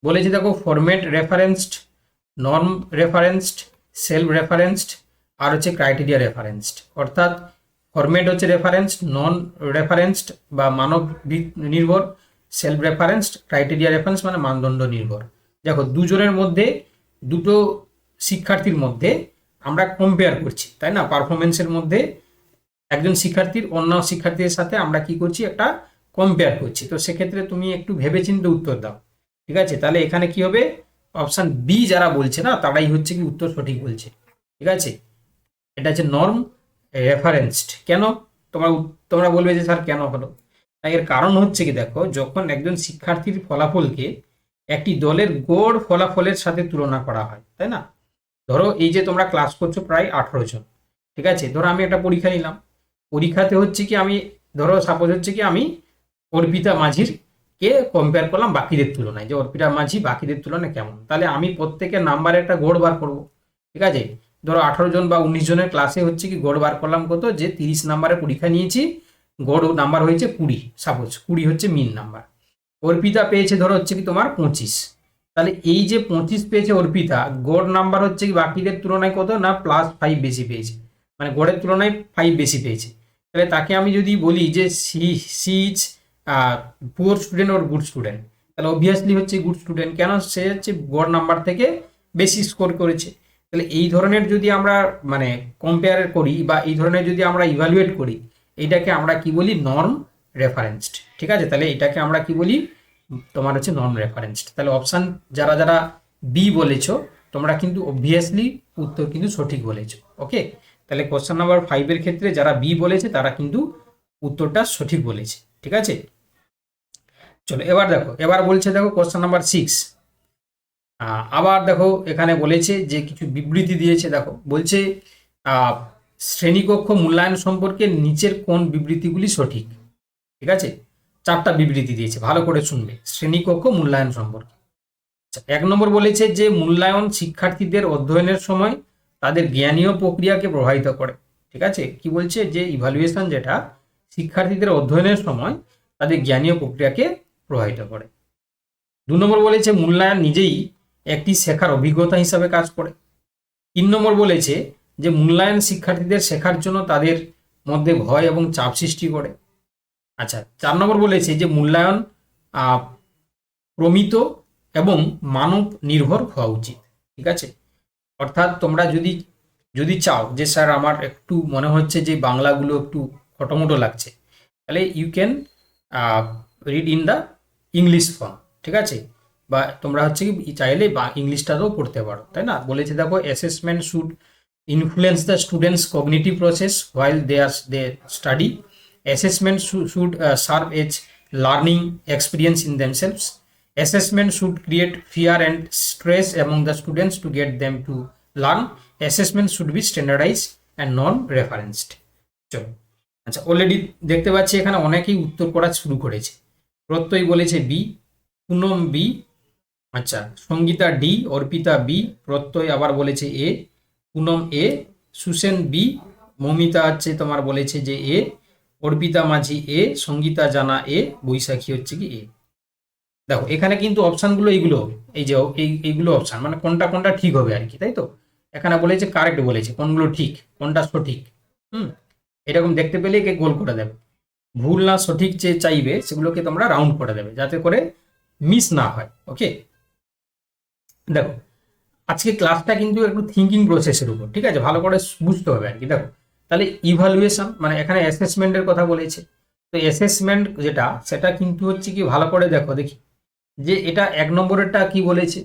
বলেছে দেখো ফরম্যাট রেফারেন্সড, নর্ম রেফারেন্সড, সেলফ রেফারেন্সড, আর হচ্ছে ক্রাইটেরিয়া রেফারেন্সড। অর্থাৎ ফরম্যাট হচ্ছে রেফারেন্সড, নন রেফারেন্সড বা মানব নির্ভর, সেলফ রেফারেন্সড, ক্রাইটেরিয়া রেফারেন্স মানে মানদণ্ড নির্ভর। দেখো দুজনের মধ্যে, দুটো শিক্ষার্থীর মধ্যে আমরা কম্পেয়ার করছি, তাই না? পারফরমেন্সের মধ্যে একজন শিক্ষার্থীর অন্য শিক্ষার্থীদের সাথে আমরা কি করছি, একটা কম্পেয়ার করছি। তো সেক্ষেত্রে তুমি একটু ভেবেচিন্তে উত্তর দাও, ঠিক আছে? তাহলে এখানে কি হবে, অপশান বি যারা বলছে না তারাই হচ্ছে কি উত্তর সঠিক বলছে, ঠিক আছে? এটা হচ্ছে নর্ম রেফারেন্সড। কেন তোমরা বলবে যে স্যার কেন হলো? এর কারণ হচ্ছে কি, দেখো যখন একজন শিক্ষার্থীর ফলাফলকে একটি দলের গড় ফলাফলের সাথে তুলনা করা হয়, তাই না? ধরো এই যে তোমরা ক্লাস করছো প্রায় 18 জন, ঠিক আছে? ধরো আমি একটা পরীক্ষা নিলাম, পরীক্ষাতে হচ্ছে কি আমি, ধরো সাপোজ হচ্ছে কি আমি অর্পিতা মাঝির কে কম্পেয়ার করলাম বাকিদের তুলনায়, যে অর্পিতা মাঝি বাকিদের তুলনায় কেমন। তাহলে আমি প্রত্যেকের নাম্বারে একটা গড় বার করব, ঠিক আছে? ধরো 18 জন বা 19 জনের ক্লাসে হচ্ছে কি গড় বার করলাম কত, যে 30 নাম্বারে পরীক্ষা নিয়েছি, গড় নাম্বার হয়েছে 20, সাপোজ 20 হচ্ছে মিন নাম্বার। অর্পিতা পেয়েছে ধরো হচ্ছে কি তোমার 25। তাহলে এই যে 25 পেয়েছে অর্পিতা, গড় নাম্বার হচ্ছে কি বাকিদের তুলনায় কত না, +5 বেশি পেয়েছে, মানে গড়ের তুলনায় 5 বেশি পেয়েছে। তাহলে তাকে আমি যদি বলি যে C is poor student or good student, তাহলে অবভিয়াসলি হচ্ছে গুড স্টুডেন্ট। কেন? সে হচ্ছে গড় নাম্বার থেকে বেশি স্কোর করেছে। তাহলে এই ধরনের যদি আমরা মানে কম্পেয়ার করি বা এই ধরনের যদি আমরা ইভালুয়েট করি, এইটাকে আমরা কি বলি, নর্ম রেফারেন্সড, ঠিক আছে? তাহলে এটাকে আমরা কি বলি, তোমার হচ্ছে নর্ম রেফারেন্সড। তাহলে অপশান যারা যারা বি বলেছো তোমরা কিন্তু অবভিয়াসলি উত্তর কিন্তু সঠিক বলেছো, ওকে? তাহলে কোশ্চেন নাম্বার 5 এর ক্ষেত্রে যারা বি বলেছে তারা কিন্তু উত্তরটা সঠিক বলেছে। ঠিক আছে, চলো এবার দেখো, এবার বলছে দেখো কোশ্চেন নাম্বার 6। আবার দেখো এখানে বলেছে যে কিছু বিবৃতি দিয়েছে, দেখো বলছে শ্রেণীকক্ষ মূল্যায়ন সম্পর্কে নিচের কোন বিবৃতিগুলি সঠিক। ঠিক আছে, 4টা বিবৃতি দিয়েছে, ভালো করে শুনবে শ্রেণীকক্ষ মূল্যায়ন সম্পর্কে। 1 নম্বর বলেছে যে মূল্যায়ন শিক্ষার্থীদের অধ্যয়নের সময় তাদের জ্ঞানীয় প্রক্রিয়াকে প্রভাবিত করে। ঠিক আছে, কি বলছে যে ইভালুয়েশন যেটা শিক্ষার্থীদের অধ্যয়নের সময় তাদের জ্ঞানীয় প্রক্রিয়াকে প্রভাবিত করে। 2 নম্বর বলেছে মূল্যায়ন নিজেই একটি শেখার অভিজ্ঞতা হিসাবে কাজ করে। 3 নম্বর বলেছে যে মূল্যায়ন শিক্ষার্থীদের শেখার জন্য তাদের মধ্যে ভয় এবং চাপ সৃষ্টি করে। আচ্ছা, 4 নম্বর বলেছে যে মূল্যায়ন প্রমিত এবং মানব নির্ভর হওয়া উচিত। ঠিক আছে, অর্থাৎ তোমরা যদি চাও যে স্যার আমার একটু মনে হচ্ছে যে বাংলাগুলো একটু খটোমটো লাগছে, তাহলে you can read in the English form. ঠিক আছে, বা তোমরা হচ্ছে কি চাইলে বা ইংলিশটাতেও পড়তে পারো, তাই না। বলেছে দেখো assessment should influence the students cognitive process while they study. Assessment should serve as learning experience in themselves. Assessment should create fear and stress among the students to get them to learn. Assessment should be standardized and non-referenced. চলো, আচ্ছা already দেখতে পাচ্ছি এখানে অনেকেই উত্তর করা শুরু করেছে। প্রত্যয় বলেছে বি, পুনম বি, আচ্ছা সঙ্গীতা ডি, অর্পিতা বি, প্রত্যয় আবার বলেছে এ, পুনম এ, সুসেন বি, মমিতা হচ্ছে তোমার বলেছে যে এ, অর্পিতা মাঝি এ, সঙ্গীতা জানা এ, বৈশাখী হচ্ছে কি এ। দেখো এখানে কিন্তু অপশানগুলো এইগুলো হবে, এই যে এইগুলো অপশান, মানে কোনটা কোনটা ঠিক হবে আর কি, তাই তো। এখানে বলেছে কারেক্ট বলেছে, কোনগুলো ঠিক কোনটা সঠিক। এরকম দেখতে পেলে কে গোল করে দেবে, ভুল না সঠিক যে চাইবে সেগুলোকে তোমরা রাউন্ড করে দেবে যাতে করে মিস না হয়। ওকে, দেখো আজকে ক্লাসটা কিন্তু একটু থিঙ্কিং প্রসেসের উপর, ঠিক আছে, ভালো করে বুঝতে হবে আর কি। দেখো তাহলে ইভালুয়েশন মানে এখানে অ্যাসেসমেন্টের কথা বলেছে, তো অ্যাসেসমেন্ট যেটা সেটা কিন্তু হচ্ছে কি ভালো করে দেখি যে এটা 1 নম্বরেরটা কি বলেছে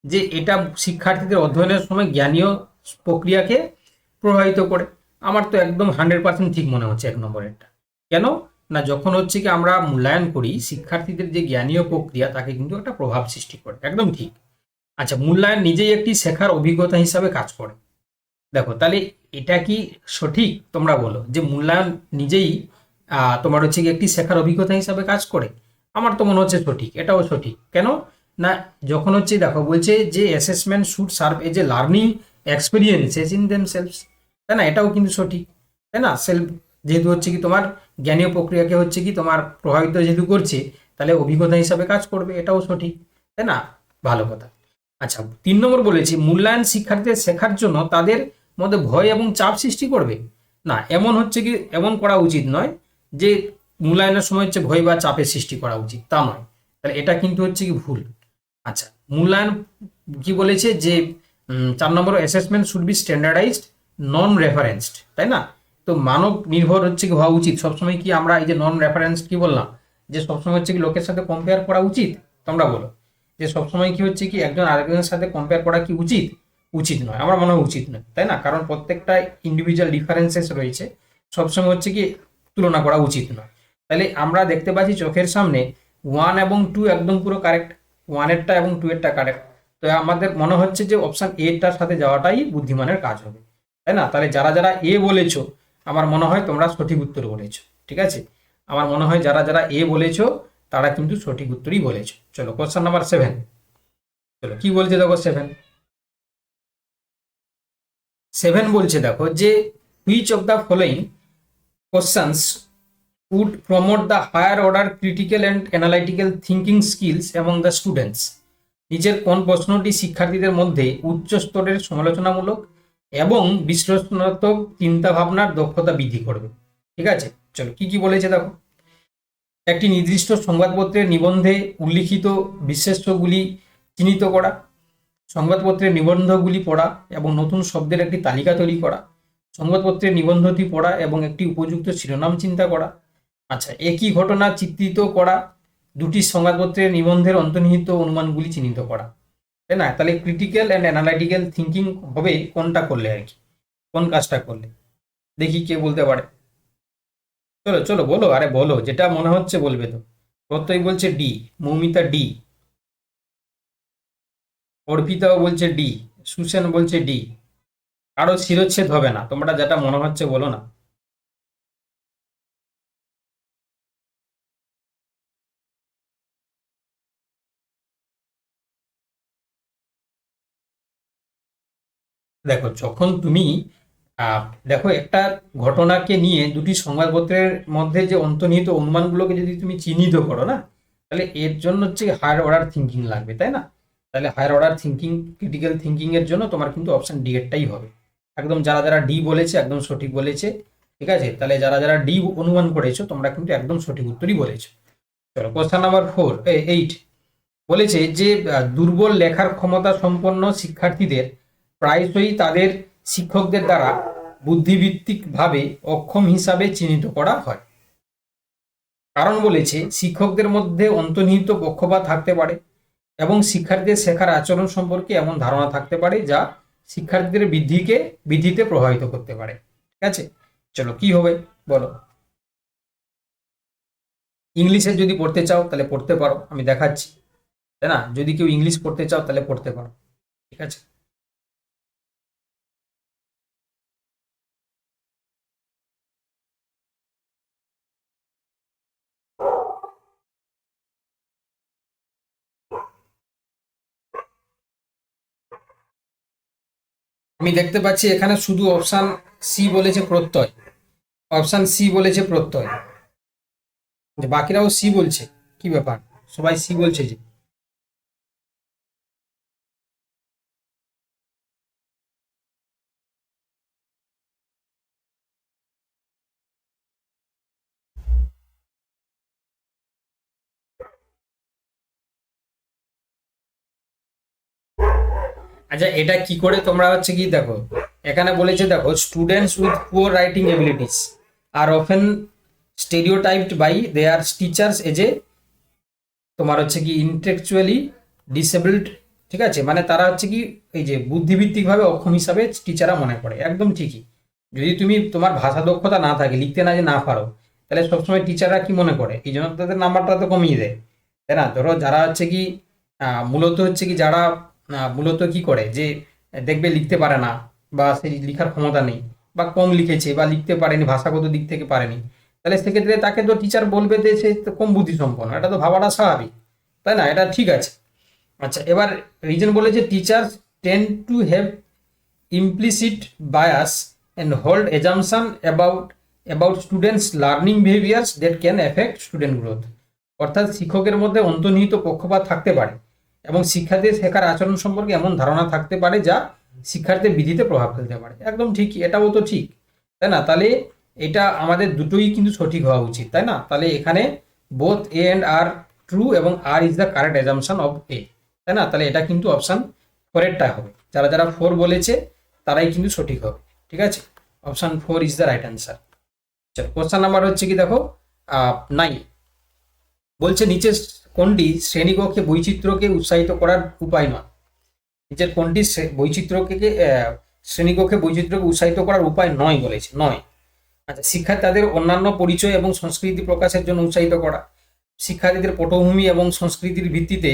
যে এটা শিক্ষার্থীদের অধ্যয়নের সময় জ্ঞানীয় প্রক্রিয়াকে প্রভাবিত করে। আমার তো একদম 100% ঠিক মনে হচ্ছে 1 নম্বরেরটা। কেন না, যখন হচ্ছে কি আমরা মূল্যায়ন করি শিক্ষার্থীদের যে জ্ঞানীয় প্রক্রিয়া তাকে কিন্তু একটা প্রভাব সৃষ্টি করে, একদম ঠিক। আচ্ছা, মূল্যায়ন নিজেই একটি শেখার অভিজ্ঞতা হিসাবে কাজ করে। দেখো তাহলে এটা কি সঠিক, তোমরা বলো যে মূল্যায়ন নিজেই তোমার হচ্ছে কি একটি শেখার অভিজ্ঞতা হিসাবে কাজ করে। আমার তো মনে হচ্ছে সঠিক, এটাও সঠিক। কেন না, যখন হচ্ছে দেখো বলছে যে assessment should serve as a learning experiences in themselves, তাই না, এটাও কিন্তু সঠিক, তাই না। সেলফ যেহেতু হচ্ছে কি তোমার জ্ঞানীয় প্রক্রিয়াকে হচ্ছে কি তোমার প্রভাবিত যেহেতু করছে, তাহলে অভিজ্ঞতা হিসাবে কাজ করবে, এটাও সঠিক, তাই না, ভালো কথা। আচ্ছা, 3 নম্বর বলেছি মূল্যায়ন শিক্ষার্থীদের শেখার জন্য তাদের মধ্যে ভয় এবং চাপ সৃষ্টি করবে। না, এমন হচ্ছে কি এমন করা উচিত নয় যে মূল্যায়নের সময় হচ্ছে ভয় বা চাপের সৃষ্টি করা উচিত, তা নয়। তাহলে এটা কিন্তু হচ্ছে কি ভুল। আচ্ছা, মূল্যায়ন কি বলেছে যে 4 নম্বর অ্যাসেসমেন্ট শুড বি স্ট্যান্ডার্ডাইজড নন রেফারেন্সড, তাই না। তো মানব নির্ভর হচ্ছে কি হওয়া উচিত। সবসময় কি আমরা এই যে নন রেফারেন্সড কি বললাম যে সবসময় হচ্ছে কি লোকের সাথে কম্পেয়ার করা উচিত, তোমরা বলো যে সবসময় কি হচ্ছে কি একজন আরেকজনের সাথে কম্পেয়ার করা কি উচিত? উচিত নয়, আমার মনে হয় উচিত নয়, তাই না। কারণ প্রত্যেকটা ইন্ডিভিজুয়াল ডিফারেন্সেস রয়েছে, সবসময় হচ্ছে কি তুলনা করা উচিত নয়। তাহলে আমরা দেখতে পাচ্ছি চোখের সামনে 1 এবং 2 একদম পুরো কারেক্ট, 1এরটা এবং 2এরটা কারেক্ট। তো আমাদের মনে হচ্ছে যে অপশান এটার সাথে যাওয়াটাই বুদ্ধিমানের কাজ হবে, তাই না। তাহলে যারা যারা এ বলেছো আমার মনে হয় তোমরা সঠিক উত্তর বলেছো, ঠিক আছে। আমার মনে হয় যারা যারা এ বলেছো তারা কিন্তু সঠিক উত্তরই বলেছো। চলো কোশ্চেন নাম্বার 7, চলো কি বলছে দেখো 7 বলছে দেখো যে which of the following questions would promote the higher order critical and analytical thinking skills among the students। নিচের কোন প্রশ্নটি শিক্ষার্থীদের মধ্যে উচ্চ স্তরের সমালোচনামূলক এবং বিশ্লেষণাত্মক চিন্তা ভাবনার দক্ষতা বৃদ্ধি করবে। ঠিক আছে, চলো কি কি বলেছে দেখো। একটি নির্দিষ্ট সংবাদপত্রের নিবন্ধে উল্লিখিত বিশেষ্যগুলি চিহ্নিত করা, সংবাদপত্রের নিবন্ধগুলি পড়া এবং নতুন শব্দের একটি তালিকা তৈরি করা, সংবাদপত্রের নিবন্ধটি পড়া এবং একটি উপযুক্ত শিরোনাম চিন্তা করা। আচ্ছা, একই ঘটনা চিত্রিত করা, দুটি সংবাদপত্রের নিবন্ধের অন্তর্নিহিত অনুমানগুলি চিহ্নিত করা, তাই না। তাহলে ক্রিটিক্যাল অ্যান্ড অ্যানালাইটিক্যাল থিঙ্কিং হবে কোনটা করলে আর কি, কোন কাজটা করলে। দেখি কে বলতে পারে। চলো চলো বলো, আরে বলো, যেটা মনে হচ্ছে বলবে তো। প্রত্যয় বলছে ডি, মৌমিতা ডি, অর্পিতাও বলছে ডি, সুসেন বলছে ডি। কারো শিরচ্ছেদ হবে না, তোমরা যেটা মনে হচ্ছে বলো না। দেখো যখন তুমি আহ, দেখো একটা ঘটনাকে নিয়ে দুটি সংবাদপত্রের মধ্যে যে অন্তর্নিহিত অনুমানগুলোকে যদি তুমি চিহ্নিত করো না, তাহলে এর জন্য হচ্ছে হায়ার অর্ডার থিঙ্কিং লাগবে, তাই না? তাহলে higher order thinking, critical thinking এর জন্য তোমার কিন্তু অপশন ডি এরটাই হবে। একদম যারা যারা ডি বলেছে একদম সঠিক বলেছে। ঠিক আছে, তাহলে যারা যারা ডি অনুমান করেছো তোমরা কিন্তু একদম সঠিক উত্তরই বলেছো। চলো কোশ্চেন নাম্বার 8 বলেছে যে দুর্বল লেখার ক্ষমতা সম্পন্ন শিক্ষার্থীদের প্রায়শই তাদের শিক্ষকদের দ্বারা বুদ্ধিবৃত্তিকভাবে অক্ষম হিসাবে চিহ্নিত করা হয়। কারণ বলেছে শিক্ষকদের মধ্যে অন্তর্নিহিত পক্ষপাত থাকতে পারে এবং শিক্ষার্থীদের শেখার আচরণ সম্পর্কে এমন ধারণা থাকতে পারে যা শিক্ষার্থীদের বৃদ্ধিতে প্রভাবিত করতে পারে। ঠিক আছে, চলো কি হবে বলো। ইংলিশে যদি পড়তে চাও তাহলে পড়তে পারো, আমি দেখাচ্ছি, তাই না? যদি কেউ ইংলিশ পড়তে চাও তাহলে পড়তে পারো। ঠিক আছে, আমি দেখতে পাচ্ছি এখানে শুধু অপশান সি বলেছে প্রত্যয়, অপশান সি বলেছে প্রত্যয়, যে বাকিরাও সি বলছে। কি ব্যাপার, সবাই সি বলছে যে? আচ্ছা এটা কি করে তোমরা হচ্ছে কি দেখো, এখানে বলেছে দেখো students with poor writing abilities are often stereotyped by their teachers as a তোমার হচ্ছে কি ইন্টেলেকচুয়ালি ডিসেবলড। ঠিক আছে, মানে তারা হচ্ছে কি এই যে বুদ্ধিভিত্তিকভাবে অক্ষম হিসাবে টিচাররা মনে করে, একদম ঠিকই। যদি তুমি তোমার ভাষা দক্ষতা না থাকে, লিখতে না যে না পারো, তাহলে সবসময় টিচাররা কি মনে করে, এই জন্য তাদের নাম্বারটা তো কমিয়ে দেয়, তাই না? ধরো যারা হচ্ছে কি মূলত হচ্ছে কি যারা মূলত কি করে যে দেখবে লিখতে পারে না বা সেই লিখার ক্ষমতা নেই বা কম লিখেছে বা লিখতে পারেনি, ভাষাগত দিক থেকে পারেনি, তাহলে সেক্ষেত্রে তাকে তো টিচার বলবে যে সে তো কম বুদ্ধি সম্পন্ন, এটা তো ভাবাটা স্বাভাবিক, তাই না? এটা ঠিক আছে। আচ্ছা এবার রিজন বলে যে teachers ten to have implicit bias and hold assumption about students learning behaviours that can effect student growth. অর্থাৎ শিক্ষকের মধ্যে অন্তর্নিহিত পক্ষপাত থাকতে পারে এবং শিক্ষার্থীর শেখার আচরণ সম্পর্কে এমন ধারণা থাকতে পারে যা শিক্ষার্থীর বিধিতে প্রভাব ফেলতে পারে। একদম ঠিকই, এটাও তো ঠিক, তাই না? তাহলে এটা আমাদের দুটোই কিন্তু সঠিক হওয়া উচিত, তাই না? তাহলে এখানে both A and R true এবং R is the correct assumption of A, তাই না? তাহলে এটা কিন্তু অপশন ফোরেরটা হবে। যারা যারা ফোর বলেছে তারাই কিন্তু সঠিক হবে। ঠিক আছে, option four is the right answer. চলো কোশ্চেন নাম্বার হচ্ছে কি দেখো 9 বলছে নিচে কোনটি শ্রেণীকক্ষে বৈচিত্র্যকে উৎসাহিত করার উপায় নয়? নিচের কোনটি বৈচিত্র্যকে শ্রেণীকক্ষে বৈচিত্র্যকে উৎসাহিত করার উপায় নয় বলেছে, নয়। আচ্ছা শিক্ষার্থী তাদের অন্যান্য পরিচয় এবং সংস্কৃতি প্রকাশের জন্য উৎসাহিত করা, শিক্ষার্থীদের পটভূমি এবং সংস্কৃতির ভিত্তিতে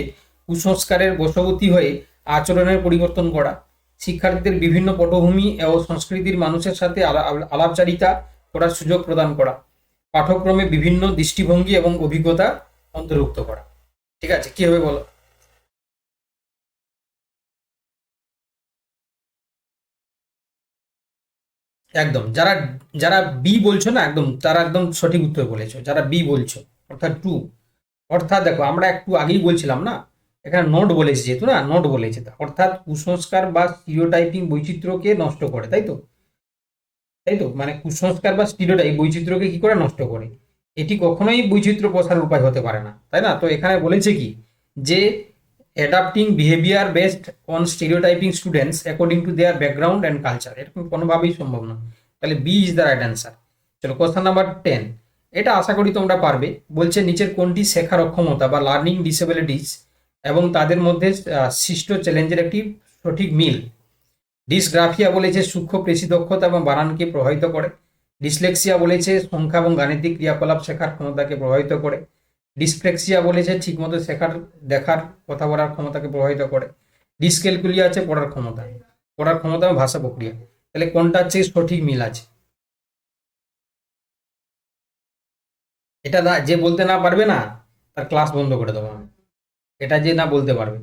কুসংস্কারের বশবর্তী হয়ে আচরণের পরিবর্তন করা, শিক্ষার্থীদের বিভিন্ন পটভূমি ও সংস্কৃতির মানুষের সাথে আলাপচারিতা করার সুযোগ প্রদান করা, পাঠ্যক্রমে বিভিন্ন দৃষ্টিভঙ্গি এবং অভিজ্ঞতা অন্তর্ভুক্ত করা। ঠিক আছে, কি হবে বলো? একদম যারা যারা বি বলছো না, একদম তারা একদম সঠিক উত্তর বলেছো, যারা বি বলছো, অর্থাৎ টু। অর্থাৎ দেখো আমরা একটু আগেই বলছিলাম না, এখানে নোট বলেছে যেহেতু, না নোট বলেছে, অর্থাৎ কুসংস্কার বা স্টিরিওটাইপিং বৈচিত্র্যকে নষ্ট করে, তাই তো? তাই তো, মানে কুসংস্কার বা স্টিরিওটাইপ বৈচিত্র্যকে কি করে নষ্ট করে, এটি কখনোই বৈচিত্র্য প্রসারের উপায় হতে পারে না, তাই না? তো এখানে বলেছে কি যে adapting behaviour based on stereotyping students according to their background and culture, এরকম কোনোভাবেই সম্ভব না। তাহলে B is the right answer. চলো কোশ্চেন নাম্বার 10, এটা আশা করি তোমরা পারবে। বলছে নিচের কোনটি শেখার অক্ষমতা বা লার্নিং ডিসেবিলিটিস এবং তাদের মধ্যে সৃষ্ট চ্যালেঞ্জের একটি সঠিক মিল? ডিসগ্রাফিয়া বলেছে সূক্ষ্ম পেশি দক্ষতা এবং বানানকে প্রভাবিত করে, ডিসলেক্সিয়া বলেছে সংখ্যা এবং গাণিতিক ক্রিয়াকলাপ শেখার ক্ষমতাকে প্রভাবিত করে। ডিসপ্লেক্সিয়া বলেছে ঠিকমতো শেখার, দেখার, কথা বলার ক্ষমতাকে প্রভাবিত করে। ডিসক্যালকুলিয়া আছে পড়ার ক্ষমতা, পড়ার ক্ষমতা এবং ভাষা প্রক্রিয়া। তাহলে কোনটা হচ্ছে সঠিক মিল আছে? এটা না, যে বলতে না পারবে না তার ক্লাস বন্ধ করে দেবো আমি। এটা যে না বলতে পারবে।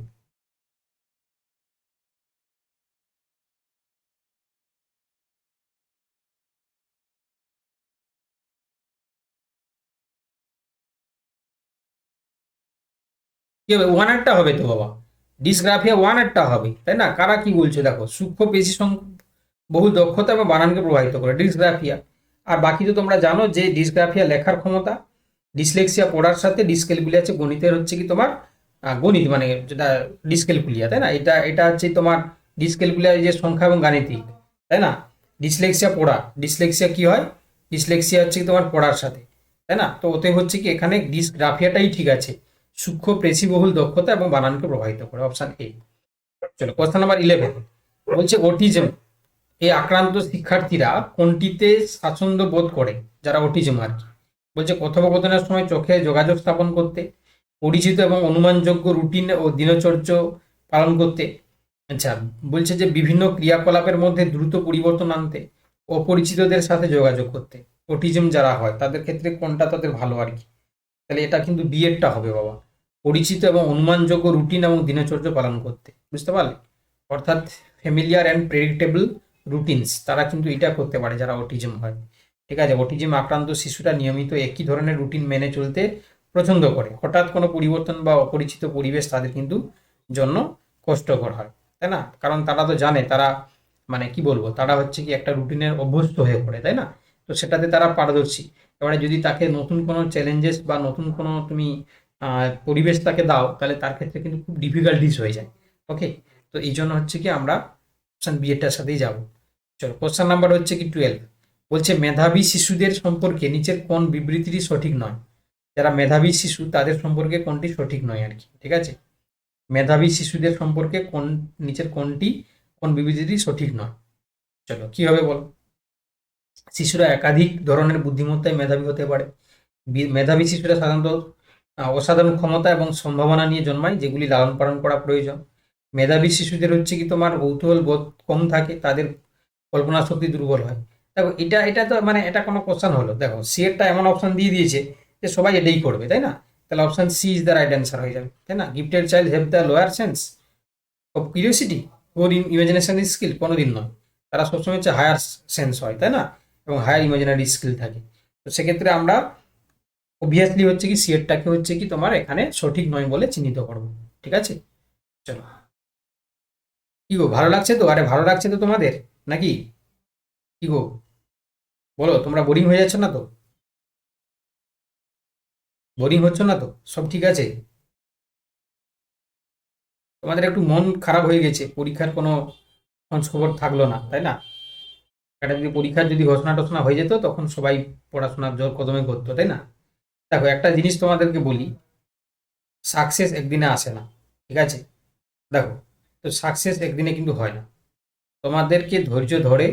কি হবে? ওয়ান একটা হবে তো বাবা, ডিসগ্রাফিয়া ওয়ান একটা হবে, তাই না? কারা কি বলছে দেখো, সূক্ষ্ম পেশি বহু দক্ষতা এবং বানানকে প্রভাবিত করে ডিসগ্রাফিয়া। আর বাকি তো তোমরা জানো যে ডিসগ্রাফিয়া লেখার ক্ষমতা, ডিসলেক্সিয়া পড়ার সাথে, ডিসক্যালকুলিয়া হচ্ছে গণিতের হচ্ছে কি তোমার গণিত মানে যেটা ডিসক্যালকুলিয়া, তাই না? এটা এটা হচ্ছে তোমার ডিসক্যালকুলিয়া যে সংখ্যা এবং গাণিতিক, তাই না? ডিসলেক্সিয়া পড়া, ডিসলেক্সিয়া কি হয়? ডিসলেক্সিয়া হচ্ছে কি তোমার পড়ার সাথে, তাই না? তো ওতে হচ্ছে কি এখানে ডিসগ্রাফিয়াটাই ঠিক আছে, সূক্ষ্ম পেশিবহুল দক্ষতা এবং বানানকে প্রভাবিত করে, অপশন এ। চলো কোশ্চেন নাম্বার 11 বলছে অটিজম এই আক্রান্ত শিক্ষার্থীরা কোনটিতে স্বাচ্ছন্দ্য বোধ করে, যারা অটিজম আর কি। বলছে কথোপকথনের সময় চোখে যোগাযোগ স্থাপন করতে, পরিচিত এবং অনুমানযোগ্য রুটিন ও দিনচর্য পালন করতে। আচ্ছা, বলছে যে বিভিন্ন ক্রিয়াকলাপের মধ্যে দ্রুত পরিবর্তন আনতে, অপরিচিতদের সাথে যোগাযোগ করতে। অটিজম যারা হয় তাদের ক্ষেত্রে কোনটা তাদের ভালো আর কি? তাহলে এটা কিন্তু বিএডটা হবে বাবা, পরিচিত এবং অনুমানযোগ্য রুটিন এবং দিনচর্য পালন করতে। বুঝতে পারলে? অর্থাৎ ফ্যামিলিয়ার অ্যান্ড প্রেডিক্টেবল রুটিনস, তারা কিন্তু এটা করতে পারে যারা অটিজম হয়। ঠিক আছে, অটিজম আক্রান্ত শিশুরা নিয়মিত একই ধরনের রুটিন মেনে চলতে পছন্দ করে। হঠাৎ কোনো পরিবর্তন বা অপরিচিত পরিবেশ তাদের কিন্তু জন্য কষ্টকর হয়, তাই না? কারণ তারা তো জানে, তারা মানে কি বলবো, তারা হচ্ছে কি একটা রুটিনের অভ্যস্ত হয়ে পড়ে, তাই না? তো সেটাতে তারা পারদর্শী। এবারে যদি তাকে নতুন কোনো চ্যালেঞ্জেস বা নতুন কোনো তুমি পরিবেশ তাকে দাও, তাহলে তার ক্ষেত্রে কিন্তু খুব ডিফিকাল্টিস হয়ে যায়। ওকে, তো এই জন্য হচ্ছে কি আমরা অপশন বি এটার সাথেই যাব। চলো কোশ্চেন নাম্বার হচ্ছে কি 12 বলছে মেধাবী শিশুদের সম্পর্কে নিচের কোন বিবৃতিটি সঠিক নয়। যারা মেধাবী শিশু তাদের সম্পর্কে কোনটি সঠিক নয় আর কি, ঠিক আছে? মেধাবী শিশুদের সম্পর্কে নিচের কোন বিবৃতিটি সঠিক নয়? চলো কি হবে বল। শিশুরা একাধিক ধরনের বুদ্ধিমত্তায় মেধাবী হতে পারে। মেধাবী শিশুরা সাধারণত অসাধারণ ক্ষমতা এবং সম্ভাবনা নিয়ে জন্মায়, যেগুলি লালন পালন করা প্রয়োজন। মেধাবী শিশুদের হচ্ছে কি তোমার কৌতূহল বোধ কম থাকে, তাদের কল্পনা শক্তি দুর্বল হয়। দেখো এটা এটা তো মানে এটা কোনো কোশ্চেন হলো? দেখো সি এরটা এমন অপশন দিয়ে দিয়েছে যে সবাই এটাই করবে, তাই না? তাহলে option C is the right answer হয়ে যাবে, তাই না? Gifted child have the lower sense of curiosity or imagination skill, কোনোদিন নয়। তারা সবসময় হচ্ছে হায়ার সেন্স হয়, তাই না? এবং হায়ার ইমাজিনারি স্কিল থাকে। তো সেক্ষেত্রে আমরা অবভিয়াসলি হচ্ছে কি সিএরটাকে হচ্ছে কি তোমার এখানে সঠিক নয় বলে চিহ্নিত করবো। ঠিক আছে, চলো। কি গো, ভালো লাগছে তো? আরে ভালো লাগছে তো তোমাদের নাকি? কি গো, বলো, তোমরা বোরিং হয়ে যাচ্ছ না তো? বোরিং হচ্ছ না তো? সব ঠিক আছে? তোমাদের একটু মন খারাপ হয়ে গেছে, পরীক্ষার কোনো খোঁজ খবর থাকলো না, তাই না? একটা যদি পরীক্ষার যদি ঘোষণা টোষণা হয়ে যেত তখন সবাই পড়াশোনার জোর কদমে করতো, তাই না? দেখো একটা জিনিস তোমাদেরকে বলি, সাকসেস একদিনে আসে না, ঠিক আছে? দেখো, তো সাকসেস একদিনে কিন্তু হয় না। তোমাদেরকে ধৈর্য ধরে,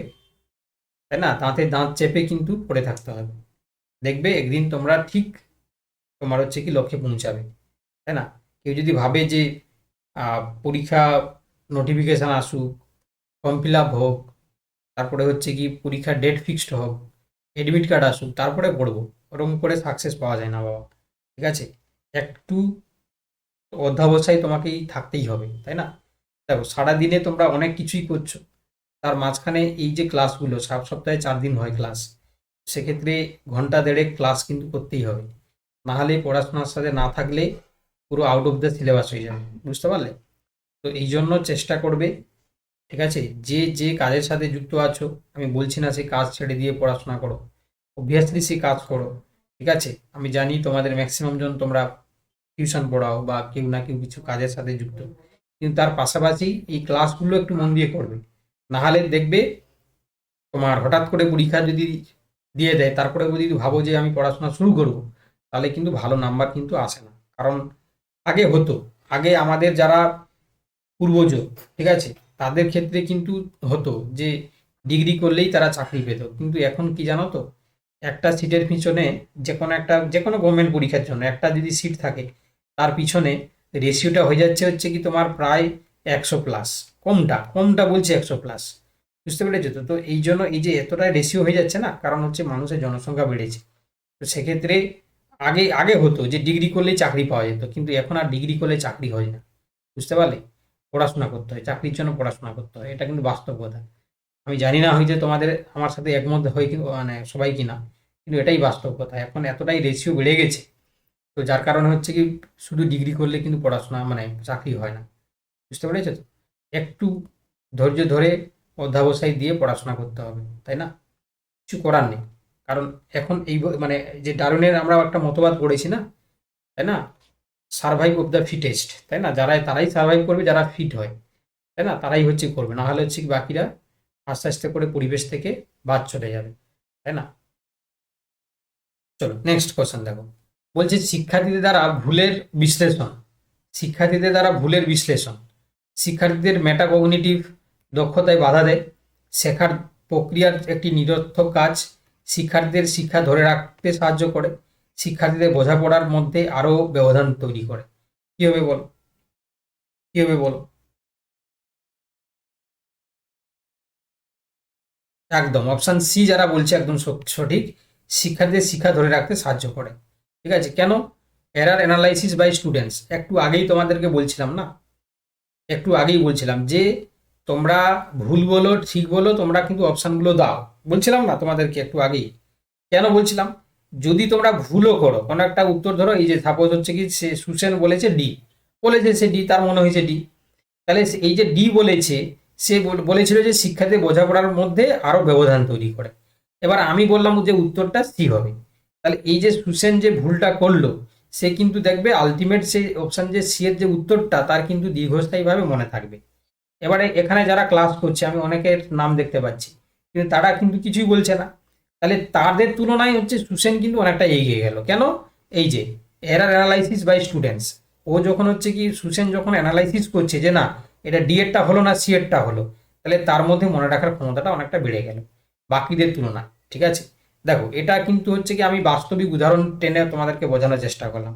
তাই না, দাঁতে দাঁত চেপে কিন্তু পড়ে থাকতে হবে। দেখবে একদিন তোমরা ঠিক তোমার হচ্ছে কি লক্ষ্যে পৌঁছাবে, তাই না? কেউ যদি ভাবে যে পরীক্ষা নোটিফিকেশান আসুক, ফর্ম ফিল আপ হোক, তারপরে হচ্ছে কি পরীক্ষার ডেট ফিক্সড হোক, এডমিট কার্ড আসুক, তারপরে পড়বো, ওরকম করে সাকসেস পাওয়া যায় না বাবা। ঠিক আছে, একটু অধ্যাবসায় তোমাকেই থাকতেই হবে, তাই না? দেখো সারাদিনে তোমরা অনেক কিছুই করছো, তার মাঝখানে এই যে ক্লাসগুলো সপ্তাহে 4 দিন হয় ক্লাস, সেক্ষেত্রে ঘন্টা দেড়েক ক্লাস কিন্তু করতেই হবে। না হলে পড়াশোনার সাথে না থাকলে পুরো আউট অফ দ্য সিলেবাস হয়ে যাবে। বুঝতে পারলে? তো এই জন্য চেষ্টা করবে, ঠিক আছে? যে যে কাজের সাথে যুক্ত আছো, আমি বলছি না সেই কাজ ছেড়ে দিয়ে পড়াশোনা করো, অবভিয়াসলি সেই কাজ করো। ঠিক আছে, আমি জানি তোমাদের ম্যাক্সিমাম জন তোমরা টিউশন পড়াও বা কেউ না কেউ কিছু কাজের সাথে যুক্ত, কিন্তু তার পাশাপাশি এই ক্লাসগুলো একটু মন দিয়ে করবে। না হলে দেখবে তোমার হঠাৎ করে পরীক্ষা যদি দিয়ে দেয়, তারপরে যদি ভাবো যে আমি পড়াশোনা শুরু করব, তাহলে কিন্তু ভালো নাম্বার কিন্তু আসে না। কারণ আগে হতো, আগে আমাদের যারা পূর্বজ, ঠিক আছে, তাদের ক্ষেত্রে কিন্তু হতো যে ডিগ্রি করলেই তারা চাকরি পেত, কিন্তু এখন কি জানো তো, একটা সিটের পিছনে যে কোনো গভর্নমেন্ট পরীক্ষার জন্য একটা যদি সিট থাকে, তার পিছনে রেশিওটা হয়ে যাচ্ছে হচ্ছে কি তোমার প্রায় 100+। কমটা বলছে 100+। বুঝতে পেরেছো তো? তো এই জন্য এই যে এতটা রেশিও হয়ে যাচ্ছে না, কারণ হচ্ছে মানুষের জনসংখ্যা বেড়েছে। তো সেক্ষেত্রে আগে আগে হতো যে ডিগ্রি করলেই চাকরি পাওয়া যেত, কিন্তু এখন আর ডিগ্রি করলে চাকরি হয় না। বুঝতে পারলে? পড়াশোনা করতে হয়, চাকরির জন্য পড়াশোনা করতে হয়, এটা কিন্তু বাস্তব কথা। আমি জানি না হয়তো তোমাদের আমার সাথে একমত হয় কি মানে সবাই কিনা, কিন্তু এটাই বাস্তব কথা। এখন এতটাই রেশিও বেড়ে গেছে, তো যার কারণে হচ্ছে কি শুধু ডিগ্রি করলে কিন্তু পড়াশোনা মানে চাকরি হয় না। বুঝতে পেরেছো তো? একটু ধৈর্য ধরে অধ্যাবসায় দিয়ে পড়াশোনা করতে হবে, তাই না? কিছু করার নেই। কারণ এখন মানে যে ডারউইনের আমরা একটা মতবাদ পড়েছি না, তাই না? সারভাইভ অফ দ্য ফিটেস্ট, তাই না? তারাই সারভাইভ করবে যারা ফিট হয়, তাই না? তারাই হচ্ছে করবে, না হলে হচ্ছে কি বাকিরা আস্তে আস্তে করে পরিবেশ থেকে বাদ চলে যাবে, তাই না? চলো নেক্সট কোশ্চেন দেখো। বলছে শিক্ষার্থীদের দ্বারা ভুলের বিশ্লেষণ শিক্ষার্থীদের মেটাকগনিটিভ দক্ষতায় বাধা দেয়, শেখার প্রক্রিয়ার একটি নিরর্থক কাজ, শিক্ষার্থীদের শিক্ষা ধরে রাখতে সাহায্য করে, শিক্ষার্থীদের বোঝাপড়ার মধ্যে আরও ব্যবধান তৈরি করে। কি হবে বলো? কি হবে বলো? একদম অপশন সি যারা বলছে একদম সঠিক। শিক্ষার্থীদের শিক্ষা ধরে রাখতে সাহায্য করে। ঠিক আছে, কেন? এরার অ্যানালাইসিস বাই স্টুডেন্টস, একটু আগেই তোমাদেরকে বলছিলাম না, একটু আগেই বলছিলাম যে তোমরা ভুল বলো ঠিক বলো, তোমরা কিন্তু অপশানগুলো দাও। বলছিলাম না তোমাদেরকে একটু আগেই? কেন বলছিলাম? যদি তোমরা ভুলও করো, কোনো একটা উত্তর ধরো, এই যে সাপোজ হচ্ছে কি সে সুসেন বলেছে ডি, বলেছে সে ডি, তার মনে হয়েছে ডি, তাহলে এই যে ডি বলেছে, সে বলেছিল যে শিক্ষার্থীদের বোঝাপড়ার মধ্যে আরো ব্যবধান তৈরি করে। এবার আমি বললাম যে উত্তরটা সি হবে। তাহলে এই যে সুসেন যে ভুলটা করলো, সে কিন্তু দেখবে আলটিমেট সেই অপশন যে সি এর যে উত্তরটা, তার কিন্তু দীর্ঘস্থায়ীভাবে মনে থাকবে। এবারে এখানে যারা ক্লাস করছে আমি অনেকের নাম দেখতে পাচ্ছি, কিন্তু তারা কিন্তু কিছুই বলছে না। তাহলে তাদের তুলনায় হচ্ছে সুসেন কিন্তু অনেকটা এগিয়ে গেল। কেন? এই যে এরার অ্যানালাইসিস বাই স্টুডেন্টস, ও যখন হচ্ছে কি সুসেন যখন অ্যানালাইসিস করছে যে না এটা ডি এরটা হলো না সি এরটা হলো, তাহলে তার মধ্যে মনে রাখার ক্ষমতাটা অনেকটা বেড়ে গেল বাকিদের তুলনায়। ঠিক আছে, দেখো এটা কিন্তু হচ্ছে কি আমি বাস্তবিক উদাহরণ টেনে তোমাদেরকে বোঝানোর চেষ্টা করলাম,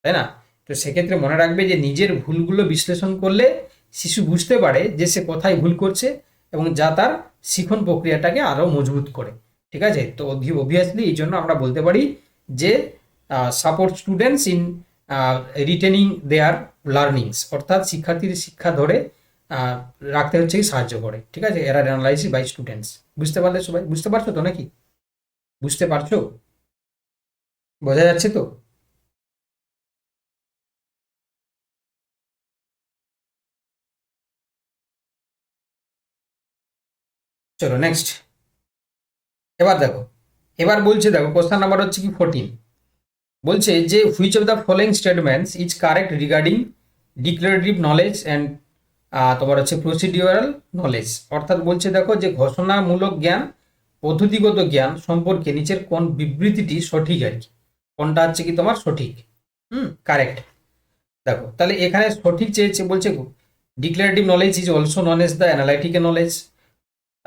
তাই না? তো সেক্ষেত্রে মনে রাখবে যে নিজের ভুলগুলো বিশ্লেষণ করলে শিশু বুঝতে পারে যে সে কোথায় ভুল করছে, এবং যা তার শিখন প্রক্রিয়াটাকে আরও মজবুত করে। ঠিক আছে, তো অবভিয়াসলি এই জন্য আমরা বলতে পারি যে support students in retaining their learnings, অর্থাৎ শিক্ষার্থীদের শিক্ষা ধরে আহ, রাখতে হচ্ছে কি সাহায্য করে। ঠিক আছে, এরা অ্যানালাইসিস বাই স্টুডেন্টস। বুঝতে পারলে সবাই? বুঝতে পারছো তো নাকি? বুঝতে পারছো? বোঝা যাচ্ছে তো? চলো নেক্সট। এবার দেখো, এবার বলছে দেখো কোশ্চেন নাম্বার হচ্ছে কি 14। বলছে যে which of the following statements is correct regarding declarative knowledge and তোমার হচ্ছে প্রসিডিউরাল নলেজ, অর্থাৎ বলছে দেখো যে ঘোষণামূলক জ্ঞান, পদ্ধতিগত জ্ঞান সম্পর্কে নিচের কোন বিবৃতিটি সঠিক আর কি, কোনটা হচ্ছে কি তোমার সঠিক, কারেক্ট। দেখো তাহলে এখানে সঠিক চেয়েছে, বলছে declarative knowledge is also known as the analytical knowledge.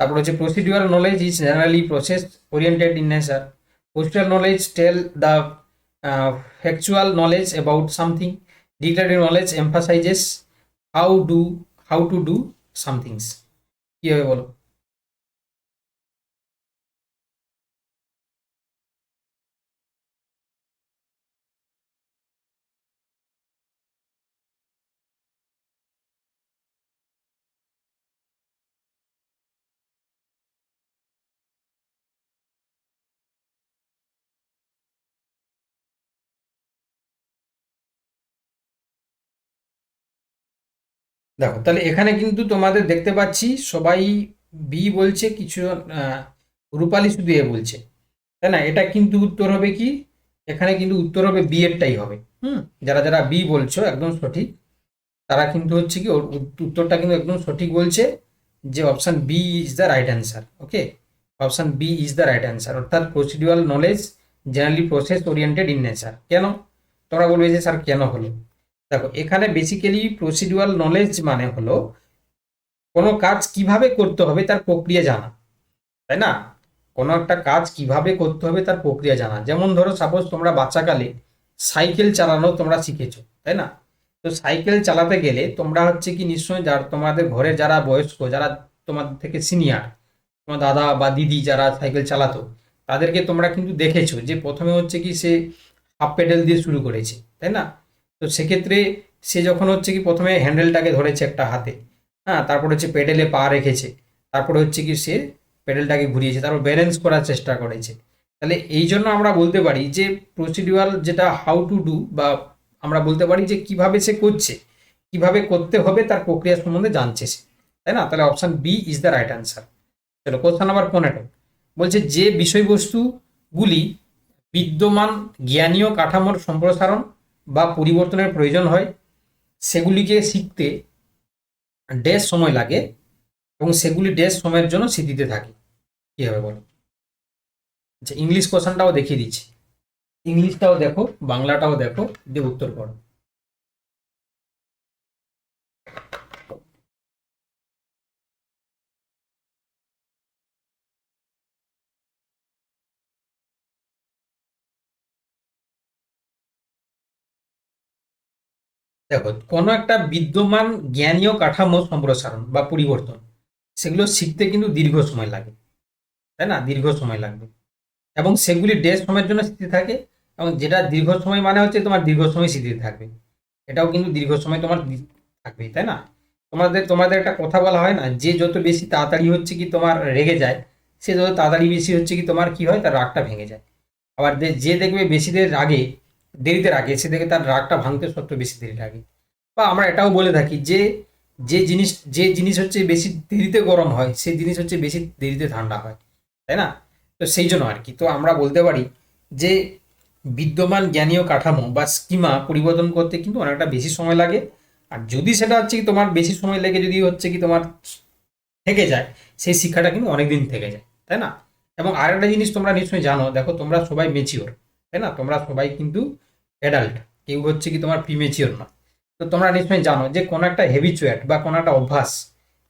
তারপর হচ্ছে procedural knowledge is generally process oriented in nature. Procedural knowledge tell the factual knowledge about something. Declarative knowledge emphasises how do how to do somethings. কি হবে বলো? দেখো তাহলে এখানে কিন্তু তোমাদের দেখতে পাচ্ছি সবাই বি বলছে, কিছু রূপালী শুধু এ বলছে, তাই না? এটা কিন্তু উত্তর হবে কি, এখানে কিন্তু উত্তর হবে বি এরটাই হবে। যারা যারা বি বলছো একদম সঠিক, তারা কিন্তু হচ্ছে কি ওর উত্তরটা কিন্তু একদম সঠিক বলছে, যে option B is the right answer. Okay, option B is the right answer, অর্থাৎ procedural knowledge generally process oriented in nature. কেন? তোমরা বলবে যে স্যার কেন হলো? দেখো এখানে বেসিক্যালি প্রসিডিউরাল নলেজ মানে হলো কোনো কাজ কিভাবে করতে হবে তার প্রক্রিয়া জানা। তাই না? কোনো একটা কাজ কিভাবে করতে হবে তার প্রক্রিয়া জানা। যেমন ধরো সাপোজ তোমরা বাচ্চাকালে সাইকেল চালানো তোমরা শিখেছো, তাই না? তো সাইকেল চালাতে গেলে তোমরা হচ্ছে কি নিশ্চয়ই যার তোমাদের ঘরের যারা বয়স্ক, যারা তোমাদের থেকে সিনিয়র, তোমার দাদা বা দিদি যারা সাইকেল চালাতো, তাদেরকে তোমরা কিন্তু দেখেছো যে প্রথমে হচ্ছে কি সে হাফ পেডেল দিয়ে শুরু করেছে, তাই না? তো সেক্ষেত্রে সে যখন হচ্ছে কি প্রথমে হ্যান্ডেলটাকে ধরেছে একটা হাতে, হ্যাঁ, তারপর হচ্ছে পেডেলে পা রেখেছে, তারপরে হচ্ছে কি সে প্যাডেলটাকে ঘুরিয়েছে, তারপর ব্যালেন্স করার চেষ্টা করেছে। তাহলে এই জন্য আমরা বলতে পারি যে প্রসিডিউরাল যেটা হাউ টু ডু, বা আমরা বলতে পারি যে কিভাবে সে করছে, কিভাবে করতে হবে তার প্রক্রিয়া সম্বন্ধে জানছে সে, তাই না? তাহলে option B is the right answer. চলো কোশ্চেন নাম্বার 15 বলছে যে বিষয়বস্তুগুলি বিদ্যমান জ্ঞানীয় কাঠামোর সম্প্রসারণ বা পরিবর্তনের প্রয়োজন হয় সেগুলিকে শিখতে ড্যাশ সময় লাগে এবং সেগুলি ড্যাশ সময়ের জন্য স্মৃতিতে থাকে। কি হবে বলো? আচ্ছা, ইংলিশ কোশ্চেনটাও দেখিয়ে দিচ্ছি। ইংলিশটাও দেখো, বাংলাটাও দেখো, দিয়ে উত্তর করো। দেখো, কোনো একটা বিদ্যমান জ্ঞানীয় কাঠামো সম্প্রসারণ বা পরিবর্তন, সেগুলো শিখতে কিন্তু দীর্ঘ সময় লাগে, তাই না? দীর্ঘ সময় লাগবে এবং সেগুলি ডেস সময়ের জন্য স্মৃতি থাকে। এবং যেটা দীর্ঘ সময় মানে হচ্ছে তোমার দীর্ঘ সময় স্মৃতিতে থাকবে, এটাও কিন্তু দীর্ঘ সময় তোমার থাকবেই, তাই না? তোমাদের তোমাদের একটা কথা বলা হয় না, যে যত বেশি তাড়াতাড়ি হচ্ছে কি তোমার রেগে যায়, সে যত তাড়াতাড়ি বেশি হচ্ছে কি তোমার কি হয়, তার রাগটা ভেঙে যায়। আবার যে দেখবে বেশি দেরিতে রাগে, সে দেখে তার রাগটা ভাঙতে সত্ত্বেও বেশি দেরি লাগে। বা আমরা এটাও বলে থাকি যে যে জিনিস হচ্ছে বেশি দেরিতে গরম হয়, সেই জিনিস হচ্ছে বেশি দেরিতে ঠান্ডা হয়, তাই না? তো সেই জন্য আর কি, তো আমরা বলতে পারি যে বিদ্যমান জ্ঞানীয় কাঠামো বা স্কিমা পরিবর্তন করতে কিন্তু অনেকটা বেশি সময় লাগে। আর যদি সেটা হচ্ছে কি তোমার বেশি সময় লেগে যদি হচ্ছে কি তোমার থেকে যায়, সেই শিক্ষাটা কিন্তু অনেকদিন থেকে যায়, তাই না? এবং আরেকটা জিনিস তোমরা নিশ্চয়ই জানো, দেখো তোমরা সবাই মেচিওর, তাই না? তোমরা সবাই কিন্তু অ্যাডাল্ট, কেউ হচ্ছে কি তোমার প্রিমেচিওর না। তো তোমরা নিশ্চয়ই জানো যে কোনো একটা হ্যাবিচুয়েট বা কোনো একটা অভ্যাস,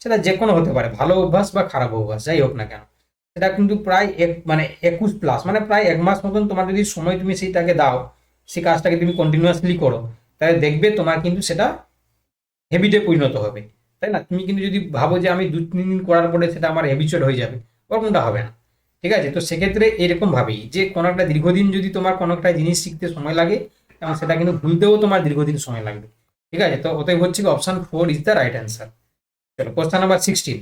সেটা যে কোনো হতে পারে, ভালো অভ্যাস বা খারাপ অভ্যাস যাই হোক না কেন, সেটা কিন্তু প্রায় মানে 21+, মানে প্রায় 1 মাস মতন তোমার যদি সময় তুমি সেইটাকে দাও, সেই কাজটাকে তুমি কন্টিনিউয়াসলি করো, তাহলে দেখবে তোমার কিন্তু সেটা হ্যাবিটে পরিণত হবে, তাই না? তুমি কিন্তু যদি ভাবো যে আমি 2-3 দিন করার পরে সেটা আমার হ্যাবিচুয়াল হয়ে যাবে, ওরকমটা হবে না। ঠিক আছে? তো সেক্ষেত্রে এরকম ভাবেই যে কোনো একটা দীর্ঘদিন যদি তোমার কোনো একটা জিনিস শিখতে সময় লাগে, এবং সেটা কিন্তু ভুলতেও তোমার দীর্ঘদিন সময় লাগবে। ঠিক আছে? তো অতএব হচ্ছে কি option 4 is the right answer. চলো কোশ্চেন নাম্বার 16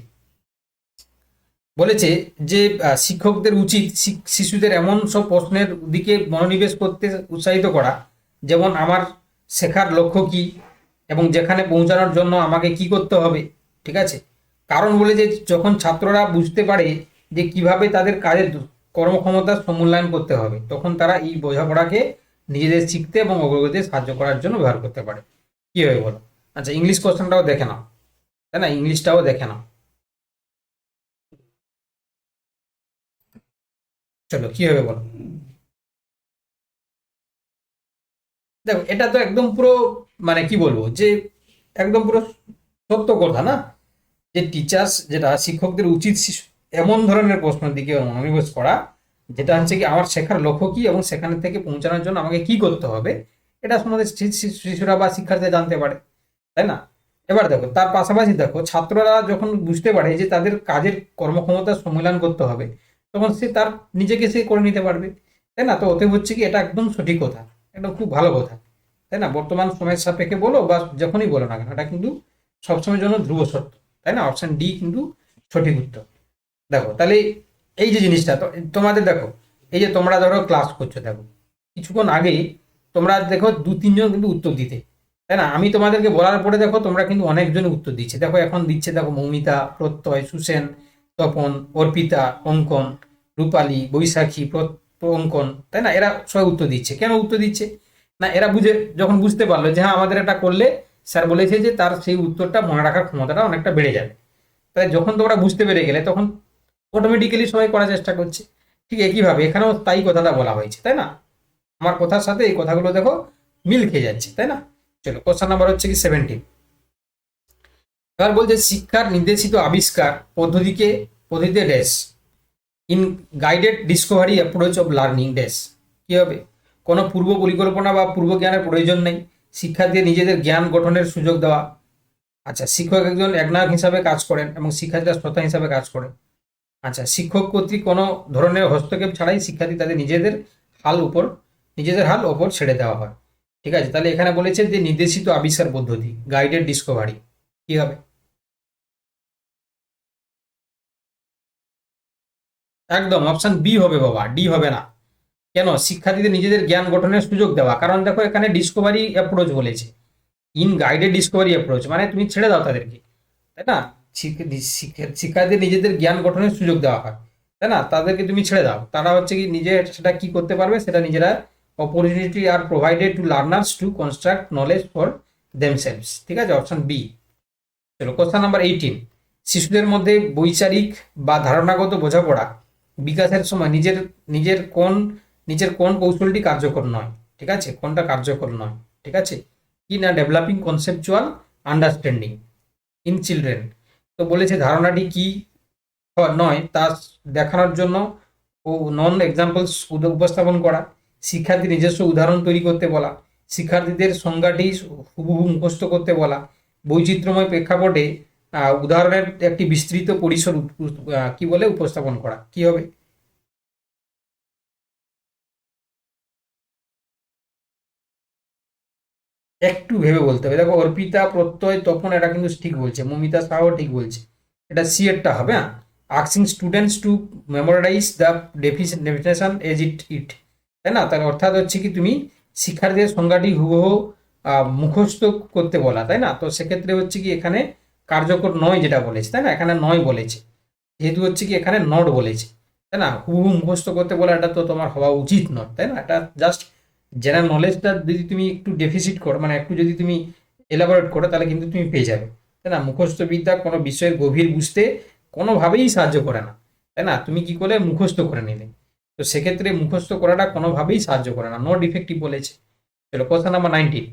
বলেছে যে শিক্ষকদের উচিত শিশুদের এমন সব প্রশ্নের দিকে মনোনিবেশ করতে উৎসাহিত করা, যেমন আমার শেখার লক্ষ্য কি এবং যেখানে পৌঁছানোর জন্য আমাকে কি করতে হবে। ঠিক আছে? কারণ বলে যে যখন ছাত্ররা বুঝতে পারে যে কিভাবে তাদের কাজের কর্মক্ষমতার মূল্যায়ন করতে হবে, তখন তারা এই বোঝাপড়াকে নিজেদের শিখতে এবং অগ্রগতিতে সাহায্য করার জন্য ব্যবহার করতে পারে। কি হবে বলো? আচ্ছা, ইংলিশ কোশ্চেনটাও দেখে নাও, তাই না? ইংলিশটাও দেখে নাও। চলো কি হবে বলো? দেখো, এটা তো একদম পুরো, মানে কি বলবো যে একদম পুরো সত্য কথা না, যে টিচার্স যেটা শিক্ষকদের উচিত এমন ধরনের প্রশ্নের দিকে মনোনিবেশ করা, যেটা হচ্ছে কি আমার শেখার লক্ষ্য কি এবং সেখানে থেকে পৌঁছানোর জন্য আমাকে কি করতে হবে, এটা সম্বন্ধে শিশুরা বা শিক্ষার্থীরা জানতে পারে, তাই না? এবার দেখো, তার পাশাপাশি দেখো ছাত্ররা যখন বুঝতে পারে যে তাদের কাজের কর্মক্ষমতার সম্মিলন করতে হবে, তখন সে তার নিজেকে সে করে নিতে পারবে, তাই না? তো ওতে হচ্ছে কি এটা একদম সঠিক কথা, একদম খুব ভালো কথা, তাই না? বর্তমান সময়ের সাপেক্ষে বলো বা যখনই বলো না কেন, এটা কিন্তু সবসময়ের জন্য ধ্রুব সত্য, তাই না? অপশন ডি কিন্তু সঠিক উত্তর। দেখো তাহলে এই যে জিনিসটা তো তোমাদের দেখো, এই যে তোমরা ধরো ক্লাস করছো, দেখো কিছুক্ষণ আগেই তোমরা দেখো 2-3 জন কিন্তু উত্তর দিতে, তাই না? আমি তোমাদেরকে বলার পরে দেখো তোমরা কিন্তু অনেকজন উত্তর দিচ্ছে, দেখো এখন দিচ্ছে, দেখো মৌমিতা, প্রত্যয়, সুসেন, তপন, অর্পিতা, অঙ্কন, রূপালী, বৈশাখী, অঙ্কন, তাই না? এরা সবাই উত্তর দিচ্ছে। কেন উত্তর দিচ্ছে? না, এরা যখন বুঝতে পারলো যে হ্যাঁ আমাদের এটা করলে স্যার বলেছে যে তার সেই উত্তরটা মনে রাখার ক্ষমতাটা অনেকটা বেড়ে যাবে, তাই যখন তোমরা বুঝতে পেরে গেলে তখন অটোমেটিক্যালি সবাই করার চেষ্টা করছে। ঠিক একইভাবে এখানেও তাই কথাটা বলা হয়েছে, তাই না? আমার কথার সাথে এই কথাগুলো দেখো মিল খেয়ে যাচ্ছে, তাই না? চলো কোশ্চেন নাম্বার হচ্ছে কি 17। এবার বলছে শিক্ষার নির্দেশিত আবিষ্কার পদ্ধতিতে dash in guided discovery approach of learning dash কী হবে, কোনো পূর্ব পরিকল্পনা বা পূর্ব জ্ঞানের প্রয়োজন নেই, শিক্ষার্থীদের নিজেদের জ্ঞান গঠনের সুযোগ দেওয়া। আচ্ছা, শিক্ষক একজন একনায়ক হিসাবে কাজ করেন এবং শিক্ষার্থীরা শ্রোতা হিসাবে কাজ করেন। আচ্ছা, শিক্ষক কর্তৃক কোনো ধরনের হস্তক্ষেপ ছাড়াই শিক্ষার্থী তাদের নিজেদের হাল ওপর ছেড়ে দেওয়া হয়। ঠিক আছে, তাহলে এখানে বলেছে যে নির্দেশিত আবিষ্কার পদ্ধতি গাইডেড ডিসকভারি কি হবে? একদম অপশন বি হবে বাবা, ডি হবে না। কেন? শিক্ষার্থীদের নিজেদের জ্ঞান গঠনের সুযোগ দেওয়া, কারণ দেখো এখানে ডিসকভারি অ্যাপ্রোচ বলেছে, ইন গাইডেড ডিসকভারি অ্যাপ্রোচ মানে তুমি ছেড়ে দাও তাদেরকে, তাই না? শিক্ষার্থীদের নিজেদের জ্ঞান গঠনের সুযোগ দেওয়া হয়, তাই না? তাদেরকে তুমি ছেড়ে দাও, তারা হচ্ছে কি নিজের সেটা কি করতে পারবে, সেটা নিজেরা opportunity R provided to learners two construct knowledge for themselves. ঠিক আছে, অপশন বি। চলো কোশ্চেন নাম্বার 18, শিশুদের মধ্যে বৈচারিক বা ধারণাগত বোঝাপড়া বিকাশের সময় নিজের কোন কৌশলটি কার্যকর নয়? ঠিক আছে, কোনটা কার্যকর নয়? ঠিক আছে, কি না developing conceptual understanding in children. তো বলেছে ধারণাটি কি নয় তা দেখানোর জন্য ও নন এক্সাম্পলস উপস্থাপন করা, শিক্ষার্থী নিজস্ব উদাহরণ তৈরি করতে বলা, শিক্ষার্থীদের সংজ্ঞাটি হুবহু মুখস্থ করতে বলা, বৈচিত্র্যময় প্রেক্ষাপটে উদাহরণের একটি বিস্তৃত পরিসর কি বলে উপস্থাপন করা, কি হবে? একটু ভেবে বলতে হবে। দেখো অর্পিতা, প্রত্যয়, তপন এরা কিন্তু ঠিক বলছে, মমিতা সাহাও ঠিক বলছে, এটা সি এরটা হবে। হ্যাঁ, asking students to memorise the definition as it, তাই না? তার অর্থাৎ হচ্ছে কি তুমি শিক্ষার্থীদের সংজ্ঞাটি হুবহু মুখস্থ করতে বলা, তাই না? তো সেক্ষেত্রে হচ্ছে কি এখানে কার্যকর নয় যেটা বলেছে, তাই না? এখানে নয় বলেছে, যেহেতু হচ্ছে কি এখানে নট বলেছে, তাই না? হুবহু মুখস্থ করতে বলা এটা তো তোমার হওয়া উচিত নয়, তাই না? এটা জাস্ট জেনারেল নলেজটা যদি তুমি একটু ডেফিসিট করো, মানে একটু যদি তুমি এলাবোরেট করো, তাহলে কিন্তু তুমি পেয়ে যাবে, তাই না? মুখস্থ বিদ্যা কোনো বিষয়ের গভীর বুঝতে কোনোভাবেই সাহায্য করে না, তাই না? তুমি কি করে মুখস্থ করে নিলে, তো সেক্ষেত্রে মুখস্থ করাটা কোনোভাবেই সাহায্য করে না, নট ইফেক্টিভ বলেছে। চলো কোশ্চেন নাম্বার 19,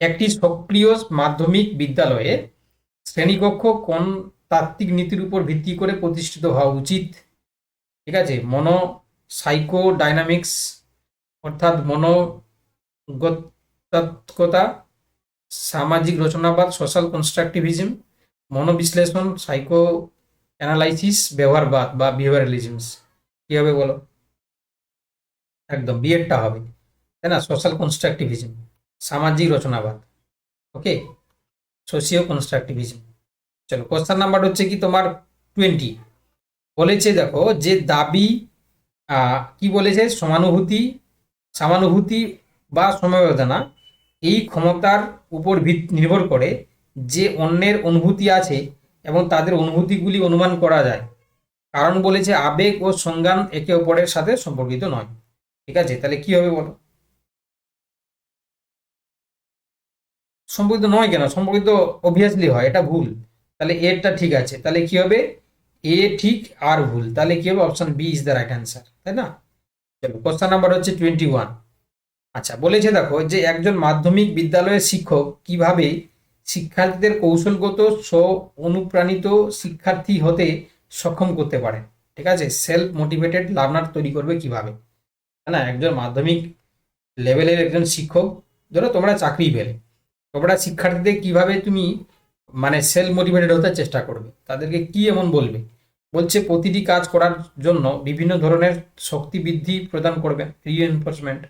একটি সক্রিয় মাধ্যমিক বিদ্যালয়ে শ্রেণীকক্ষ কোন তাত্ত্বিক নীতির উপর ভিত্তি করে প্রতিষ্ঠিত হওয়া উচিত? ঠিক আছে, সাইকো ডাইনামিক্স অর্থাৎ মনোগতাত্মকতা, সামাজিক রচনাবাদ সোশ্যাল কনস্ট্রাকটিভিজম, মনোবিশ্লেষণ সাইকো অ্যানালাইসিস, ব্যবহারবাদ বা বিহেভিয়ারালিজমস, কি হবে বলো? একদম বিএডটা হবে, তাই না? সোশ্যাল কনস্ট্রাকটিভিজম, সামাজিক রচনাবাদ, ওকে, সোশিও কনস্ট্রাকটিভিজম। চলো কোশ্চেন নাম্বার হচ্ছে কি তোমার 20, বলেছে দেখো যে দাবি কি বলেছে, সমানুভূতি বা সমবেদনা এই ক্ষমতার উপর নির্ভর করে যে অন্যের অনুভূতি আছে এবং তাদের অনুভূতিগুলি অনুমান করা যায়, কারণ বলেছে আবেগ ও সংজ্ঞান একে অপরের সাথে সম্পর্কিত নয়। ঠিক আছে, তাহলে কি হবে বলো? সম্পর্কিত নয় কেন? সম্পর্কিত অবভিয়াসলি হয়, এটা ভুল, তাহলে এরটা ঠিক আছে, তাহলে কি হবে? এ ঠিক আর ভুল, তাহলে কি হবে? Option B is the right answer, তাই না? চলো কোশ্চেন নাম্বার হচ্ছে 21, আচ্ছা বলেছে দেখো যে একজন মাধ্যমিক বিদ্যালয়ের শিক্ষক কিভাবে শিক্ষার্থীদের কৌশলগত স্ব অনুপ্রাণিত শিক্ষার্থী হতে সক্ষম করতে পারে। ঠিক আছে, সেলফ মোটিভেটেড লার্নার তৈরি করবে কিভাবে, তাই না? একজন মাধ্যমিক লেভেলের একজন শিক্ষক, ধরো তোমরা চাকরি পেলে, তোমরা শিক্ষার্থীদের কিভাবে তুমি মানে সেলফ মোটিভেটেড হতে চেষ্টা করবে, তাদেরকে কি এমন বলবে? বলছে প্রতিটি কাজ করার জন্য বিভিন্ন ধরনের শক্তি বৃদ্ধি প্রদান করবে, রিএনফোর্সমেন্ট।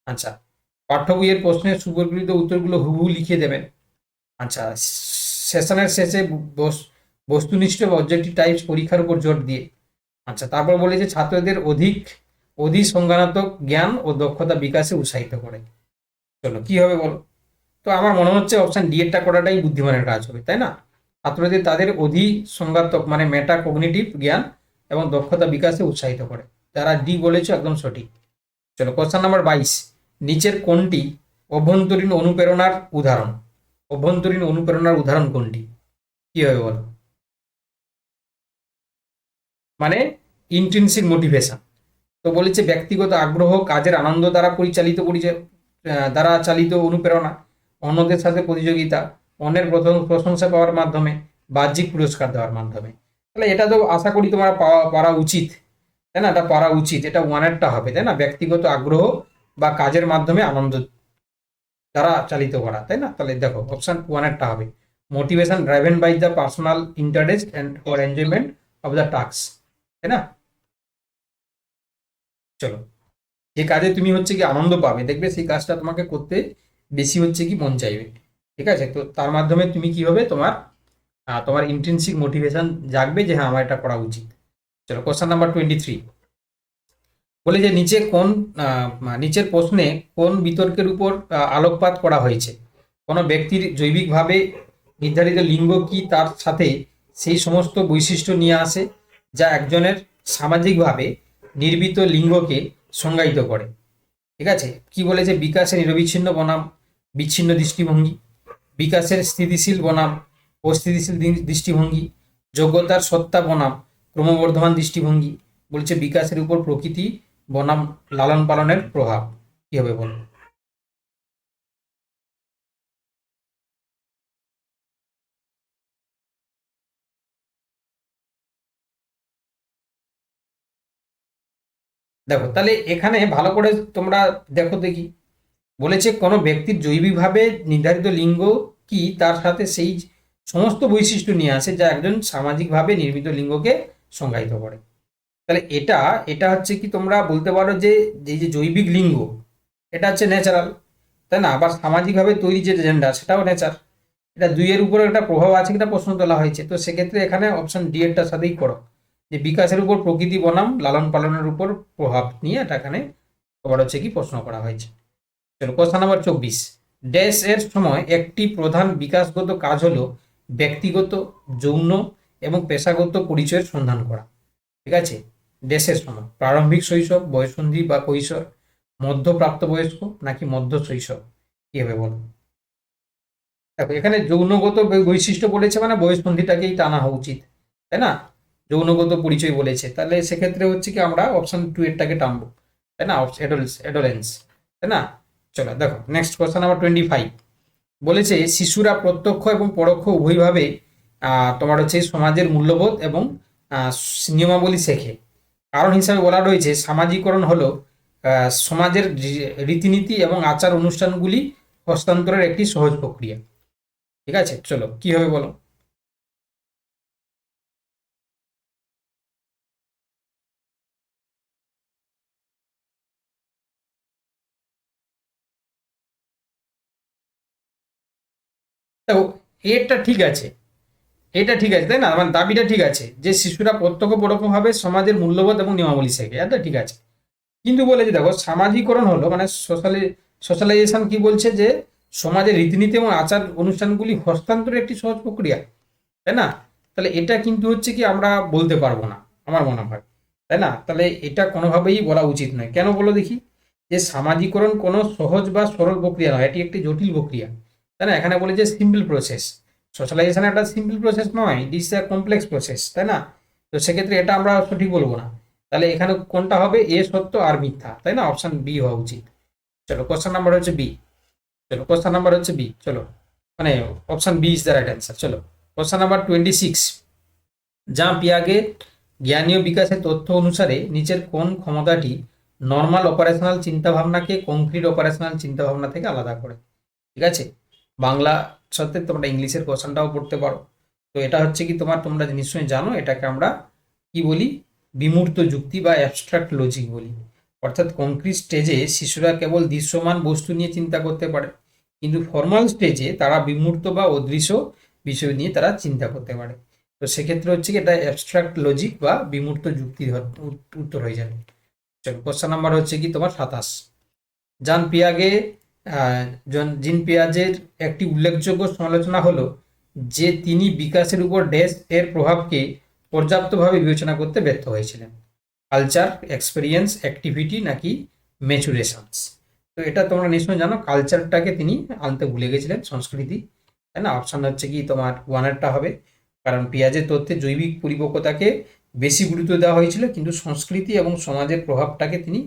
আচ্ছা, পাঠ্য বইয়ের প্রশ্নের সুপরিকল্পিত উত্তরগুলো হুবহু লিখে দেবেন। আচ্ছা, সেশনের শেষে বস্তুনিষ্ঠ বা অবজেক্টিভ টাইপস পরীক্ষার উপর জোর দিয়ে। আচ্ছা, তারপর বলেছে ছাত্রদের অধিক সংজ্ঞানাত্মক জ্ঞান ও দক্ষতা বিকাশে উৎসাহিত করে। চলো কি হবে বলো? তো আমার মনে হচ্ছে অপশন ডি এরটা করাটাই বুদ্ধিমানের কাজ হবে, তাই না? ছাত্রদের তাদের সংজ্ঞাত্মক মানে মেটা কগনিটিভ জ্ঞান এবং দক্ষতা বিকাশে উৎসাহিত করে। যারা ডি বলেছে একদম সঠিক। চলো কোশ্চেন নাম্বার 22, নিচের কোনটি অভ্যন্তরীণ অনুপ্রেরণার উদাহরণ? অভ্যন্তরীণ অনুপ্রেরণার উদাহরণ কোনটি? কি হবে বলো? মানে ইন্ট্রিনসিক মোটিভেশন। তো বলেছে ব্যক্তিগত আগ্রহ, কাজের আনন্দ দ্বারা চালিত অনুপ্রেরণা, অন্যদের সাথে প্রতিযোগিতা, অন্যের প্রশংসা পাওয়ার মাধ্যমে, বাহ্যিক পুরস্কার দেওয়ার মাধ্যমে। তাহলে এটা তো আশা করি তোমার পারা উচিত, তাই না? এটা পারা উচিত, এটা ওয়ানেরটা হবে, তাই না? ব্যক্তিগত আগ্রহ বা কাজের মাধ্যমে আনন্দ দ্বারা চালিত করা, তাই না? তাহলে দেখো অপশন ওয়ানেরটা হবে motivation driven by the personal interest and or enjoyment of the task, তাই না? চলো, যে কাজে তুমি হচ্ছে কি আনন্দ পাবে, দেখবে সেই কাজটা তোমাকে করতে বেশি হচ্ছে কি মন চাইবে। ঠিক আছে, তো তার মাধ্যমে তুমি কি হবে, তোমার তোমার ইন্ট্রিনসিক মোটিভেশন জাগবে যে হ্যাঁ আমার এটা করা উচিত। চলো কোশ্চেন নাম্বার 23 বলে যে নিচে কোন নিচের প্রশ্নে কোন বিতর্কের উপর আলোকপাত করা হয়েছে। কোনো ব্যক্তির জৈবিকভাবে নির্ধারিত লিঙ্গ কি তার সাথে সেই সমস্ত বৈশিষ্ট্য নিয়ে আসে যা একজনের সামাজিকভাবে নির্মিত লিঙ্গকে সংজ্ঞায়িত করে। ঠিক আছে, কি বলেছে, বিকাশের নিরবিচ্ছিন্ন বনাম বিচ্ছিন্ন দৃষ্টিভঙ্গি, বিকাশের স্থিতিশীল বনাম অস্থিতিশীল দৃষ্টিভঙ্গি, যোগ্যতার সত্তা বনাম ক্রমবর্ধমান দৃষ্টিভঙ্গি, বলছে বিকাশের উপর প্রকৃতি বনাম লালন পালনের প্রভাব। কি হবে বলো? দেখো তাহলে এখানে ভালো করে তোমরা দেখো দেখি, বলেছে কোনো ব্যক্তির জৈবিকভাবে নির্ধারিত লিঙ্গ কি তার সাথে সেই সমস্ত বৈশিষ্ট্য নিয়ে আসে যা একজন সামাজিকভাবে নির্মিত লিঙ্গকে সংজ্ঞায়িত করে। তাহলে এটা এটা হচ্ছে কি তোমরা বলতে পারো যে এই যে জৈবিক লিঙ্গ এটা হচ্ছে ন্যাচারাল, তাই না? আবার সামাজিকভাবে তৈরি যে জেন্ডার সেটাও নেচার। এটা দুইয়ের উপরে একটা প্রভাব আছে কিনা প্রশ্ন তোলা হয়েছে, তো সেক্ষেত্রে এখানে অপশন ডি এরটার সাথেই করো, যে বিকাশের উপর প্রকৃতি বনাম লালন পালনের উপর প্রভাব নিয়ে এটা এখানে আবার হচ্ছে কি প্রশ্ন করা হয়েছে। চলো কোশ্চেন নাম্বার 24 ড্যাশ এর সময় একটি প্রধান বিকাশগত কাজ হলো ব্যক্তিগত, যৌন এবং পেশাগত পরিচয়ের সন্ধান করা। ঠিক আছে, ড্যাশের সময় প্রারম্ভিক শৈশব, বয়ঃসন্ধি বা কৈশোর, মধ্যপ্রাপ্তবয়স্ক নাকি মধ্য শৈশব, কি হবে বলো? দেখো এখানে যৌনগত বৈশিষ্ট্য বলেছে মানে বয়ঃসন্ধিটাকেই টানা হওয়া উচিত, তাই না? যৌনগত পরিচয় বলেছে, তাহলে সেক্ষেত্রে হচ্ছে কি আমরা অপশন টু এরটাকে টানবো, তাই না? অ্যাডোলেন্স, তাই না? চলো দেখো নেক্সট কোশ্চেন নাম্বার 25 বলেছে শিশুরা প্রত্যক্ষ এবং পরোক্ষ উভয়ভাবে তোমার হচ্ছে সমাজের মূল্যবোধ এবং আহ, নিয়মাবলী শেখে। কারণ হিসাবে বলা রয়েছে সামাজিকরণ হলো সমাজের রীতিনীতি এবং আচার অনুষ্ঠানগুলি হস্তান্তরের একটি সহজ প্রক্রিয়া। ঠিক আছে, চলো কি হবে বলো? দেখো এটা ঠিক আছে, এটা ঠিক আছে, তাই না? মানে দাবিটা ঠিক আছে যে শিশুরা প্রত্যক্ষ পরোক্ষভাবে সমাজের মূল্যবোধ এবং নিয়মাবলী শেখে, এটা ঠিক আছে। কিন্তু বলে যে দেখো সামাজিকরণ হলো মানে সোশ্যালাইজেশন কি বলছে যে সমাজের রীতিনীতি এবং আচার অনুষ্ঠানগুলি হস্তান্তরের একটি সহজ প্রক্রিয়া, তাই না? তাহলে এটা কিন্তু হচ্ছে কি আমরা বলতে পারবো না আমার মনে হয়, তাই না? তাহলে এটা কোনোভাবেই বলা উচিত নয়। কেন বলো দেখি? যে সামাজিকরণ কোনো সহজ বা সরল প্রক্রিয়া নয়, এটি একটি জটিল প্রক্রিয়া, তাই না? এখানে বলে যে সিম্পল প্রসেস, সোশ্যালাইজেশন একটা সিম্পল প্রসেস নয়, ইট ইস এ কমপ্লেক্স প্রসেস, তাই না? তো সেক্ষেত্রে এটা আমরা সঠিক বলবো না। তাহলে এখানে কোনটা হবে, এ সত্য আর মিথ্যা, তাই না? অপশন বি হওয়া উচিত। চলো কোশ্চেন নাম্বার হচ্ছে বি, চলো কোশ্চেন নাম্বার হচ্ছে বি, চলো মানে option B is the right answer. চলো কোশ্চেন নাম্বার 26 যা পিয়াগে জ্ঞানীয় বিকাশের তথ্য অনুসারে নিচের কোন ক্ষমতাটি নর্মাল অপারেশনাল চিন্তাভাবনাকে কংক্রিট অপারেশনাল চিন্তাভাবনা থেকে আলাদা করে। ঠিক আছে, বাংলা সাথে তোমরা ইংলিশের কোশ্চেনটাও পড়তে পারো। তো এটা হচ্ছে কি তোমরা নিশ্চয়ই জানো এটাকে আমরা কি বলি, বিমূর্ত যুক্তি বা অ্যাবস্ট্রাক্ট লজিক বলি। অর্থাৎ কংক্রিট স্টেজে শিশুরা কেবল দৃশ্যমান বস্তু নিয়ে চিন্তা করতে পারে, কিন্তু ফর্মাল স্টেজে তারা বিমূর্ত বা অদৃশ্য বিষয় নিয়ে তারা চিন্তা করতে পারে। তো সেক্ষেত্রে হচ্ছে কি এটা অ্যাবস্ট্রাক্ট লজিক বা বিমূর্ত যুক্তি উত্তর হয়ে যাবে। চলো কোশ্চেন নাম্বার হচ্ছে কি তোমার 27 জান পিয়াগে আহ, জিন পিয়াজের একটি উল্লেখযোগ্য সমালোচনা হলো যে তিনি বিকাশের উপর ড্যাশ এর প্রভাবকে পর্যাপ্তভাবে বিবেচনা করতে ব্যর্থ হয়েছিলেন। কালচার, এক্সপেরিয়েন্স, অ্যাক্টিভিটি নাকি ম্যাচুরেশনস। তো এটা তোমরা নিশ্চয়ই জানো কালচারটাকে তিনি আনতে ভুলে গেছিলেন, সংস্কৃতি, তাই না? অপশন হচ্ছে কি তোমার ওয়ানেরটা হবে, কারণ পেঁয়াজের তথ্যে জৈবিক পরিপক্কতাকে বেশি গুরুত্ব দেওয়া হয়েছিল কিন্তু সংস্কৃতি এবং সমাজের প্রভাবটাকে তিনি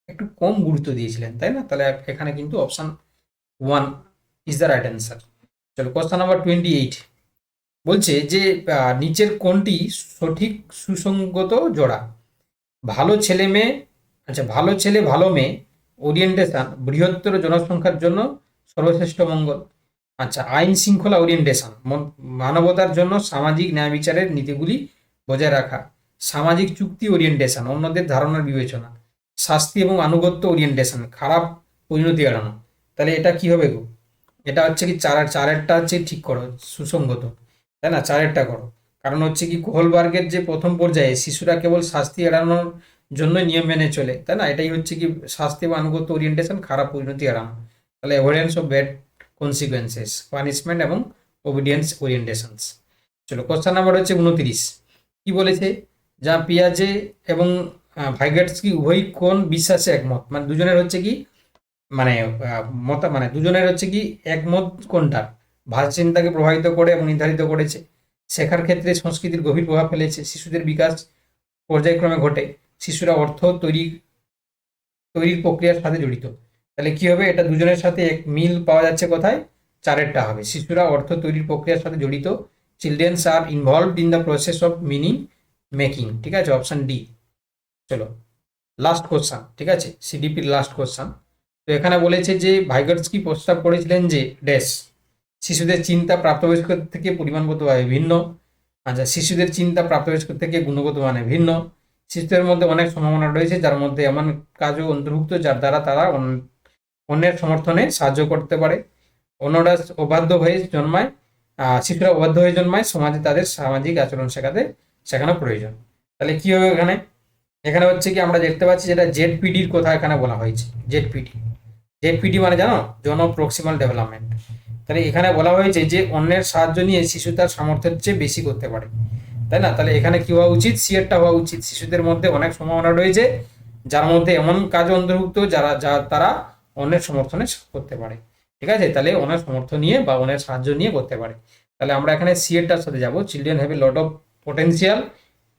একটু কম গুরুত্ব দিয়েছিলেন, তাই না? তাহলে এখানে কিন্তু option one is the right answer. চলো কোশ্চেন নাম্বার 28 বলছে যে নিচের কোনটি সঠিক সুসঙ্গত জোড়া। ভালো ছেলে মেয়ে, আচ্ছা ভালো ছেলে ভালো মেয়ে, ওরিয়েন্টেশন বৃহত্তর জনসংখ্যার জন্য সর্বশ্রেষ্ঠ মঙ্গল। আচ্ছা আইন শৃঙ্খলা ওরিয়েন্টেশন, মানবতার জন্য সামাজিক ন্যায় বিচারের নীতিগুলি বজায় রাখা। সামাজিক চুক্তি ওরিয়েন্টেশন, অন্যদের ধারণার বিবেচনা। শাস্তি এবং আনুগত্য ওরিয়েন্টেশন, খারাপ পরিণতি এড়ানো। তাহলে এটা কি হবে গো? এটা হচ্ছে কি চারেরটা হচ্ছে ঠিক করো, সুসংগত, তাই না? চারেরটা করো। কারণ হচ্ছে কি কোহলবার্গের যে প্রথম পর্যায়ে শিশুরা কেবল শাস্তি এড়ানোর জন্য নিয়ম মেনে চলে, তাই না? এটাই হচ্ছে কি শাস্তি বা আনুগত্য ওরিয়েন্টেশন, খারাপ পরিণতি এড়ানো। তাহলে avoidance of bad consequences, punishment এবং ওবিডিয়েন্স ওরিয়েন্টেশনস। চলো কোশ্চেন নাম্বার হচ্ছে 29। কি বলেছে? যা পিয়াজে এবং ভাইগাটস্কি উভয়ই কোন বিশ্বাসে একমত, মানে দুজনের হচ্ছে কি মানে মানে দুজনের হচ্ছে কি একমত কোনটা ভাষা চিন্তাকে প্রভাবিত করে এবং নির্ধারিত করেছে, শেখার ক্ষেত্রে সংস্কৃতির গভীর প্রভাব ফেলেছে, শিশুদের বিকাশ পর্যায়ক্রমে ঘটে, শিশুরা অর্থ তৈরির প্রক্রিয়ার সাথে জড়িত। তাহলে কি হবে? এটা দুজনের সাথে এক মিল পাওয়া যাচ্ছে কোথায়? চারেরটা হবে, শিশুরা অর্থ তৈরির প্রক্রিয়ার সাথে জড়িত, children's R involved in the process of meaning making. ঠিক আছে, অপশন ডি। চলো লাস্ট কোশ্চান, ঠিক আছে, সিডিপির লাস্ট কোশ্চান। তো এখানে বলেছে যে ভাইগটস্কি প্রস্তাব করেছিলেন যে ড্যাশ শিশুদের চিন্তা প্রাপ্তবয়স্ক থেকে পরিমাণগতভাবে ভিন্ন। আচ্ছা শিশুদের চিন্তা প্রাপ্তবয়স্ক থেকে গুণগত মানে ভিন্ন। শিশুদের মধ্যে অনেক সম্ভাবনা রয়েছে, যার মধ্যে এমন কাজও অন্তর্ভুক্ত যার দ্বারা তারা অন্যের সমর্থনে সাহায্য করতে পারে। অন্যরা অবাধ্য হয়ে জন্মায়, শিশুরা অবাধ্য হয়ে জন্মায়, সমাজে তাদের সামাজিক আচরণ শেখানো প্রয়োজন। তাহলে কি হবে এখানে? এখানে হচ্ছে কি আমরা দেখতে পাচ্ছি যেটা জেডপিডির কথা এখানে বলা হয়েছে। জেডপিডি মানে জানো, জন প্রক্সিমাল ডেভেলপমেন্ট। তাহলে এখানে বলা হয়েছে যে অন্যের সাহায্য নিয়ে শিশু তার সামর্থ্যের চেয়ে বেশি করতে পারে, তাই না? তাহলে এখানে কি হওয়া উচিত? সিএরটা হওয়া উচিত। শিশুদের মধ্যে অনেক সম্ভাবনা রয়েছে, যার মধ্যে এমন কাজ অন্তর্ভুক্ত যা তারা অন্যের সমর্থনে করতে পারে। ঠিক আছে, তাহলে অন্যের সমর্থন নিয়ে বা অন্যের সাহায্য নিয়ে করতে পারে। তাহলে আমরা এখানে সিএরটার সাথে যাব, children have a lot of potential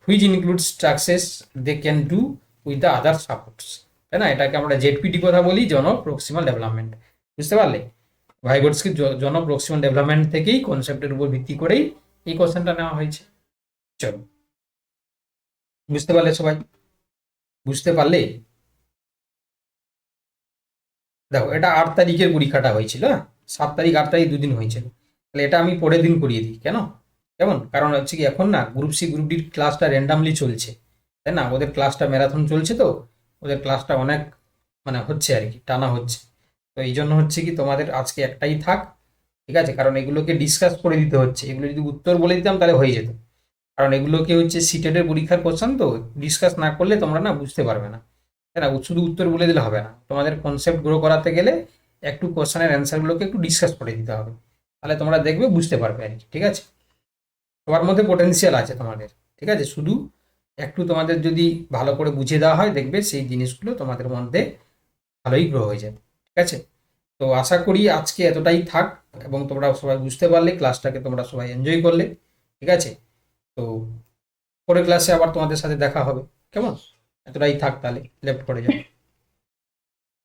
which includes success they can do with the other supports, তাই না? এটাকে আমরা জেডপিডি কথা বলি, জন প্রক্সিমাল ডেভেলপমেন্ট। বুঝতে পারলে? ভাইগটস্কি জন প্রক্সিমাল ডেভেলপমেন্ট থেকেই কনসেপ্টের উপর ভিত্তি করেই এই কোশ্চেনটা নেওয়া হয়েছে। চলো বুঝতে পারলে সবাই? বুঝতে পারলে? দেখো এটা 8 তারিখের পরীক্ষাটা হয়েছিল, 7 তারিখ 8 তারিখ দুদিন হয়েছিল। তাহলে এটা আমি পরের দিন করিয়ে দিই, কেন? কেমন? কারণ হচ্ছে কি এখন না গ্রুপ সি গ্রুপ ডির ক্লাসটা র্যান্ডামলি চলছে, তাই না? ওদের ক্লাসটা ম্যারাথন চলছে, তো ওদের ক্লাসটা অনেক মানে হচ্ছে আর কি, টানা হচ্ছে। তো এই জন্য হচ্ছে কি তোমাদের আজকে একটাই থাক, ঠিক আছে? কারণ এগুলোকে ডিসকাস করে দিতে হচ্ছে, এগুলো যদি উত্তর বলে দিতাম তাহলে হয়ে যেত। কারণ এগুলোকে হচ্ছে সিটেটের পরীক্ষার কোশ্চেন, তো ডিসকাস না করলে তোমরা না বুঝতে পারবে না, তাই না? শুধু উত্তর বলে দিলে হবে না, তোমাদের কনসেপ্ট গ্রো করাতে গেলে একটু কোশ্চেনের অ্যান্সারগুলোকে একটু ডিসকাস করে দিতে হবে, তাহলে তোমরা দেখবে বুঝতে পারবে আর কি। ঠিক আছে, সবার মধ্যে পোটেনশিয়াল আছে তোমাদের, ঠিক আছে? শুধু একটু তোমাদের যদি ভালো করে বুঝিয়ে দেওয়া হয়, দেখবে সেই জিনিসগুলো তোমাদের মধ্যে ভালোই গ্রো হয়ে যাবে। ঠিক আছে, তো আশা করি আজকে এতটাই থাক এবং তোমরা সবাই বুঝতে পারলে, ক্লাসটাকে তোমরা সবাই এনজয় করলে। ঠিক আছে, তো পরের ক্লাসে আবার তোমাদের সাথে দেখা হবে, কেমন? এতটাই থাক, তাহলে লেফট করে যাও।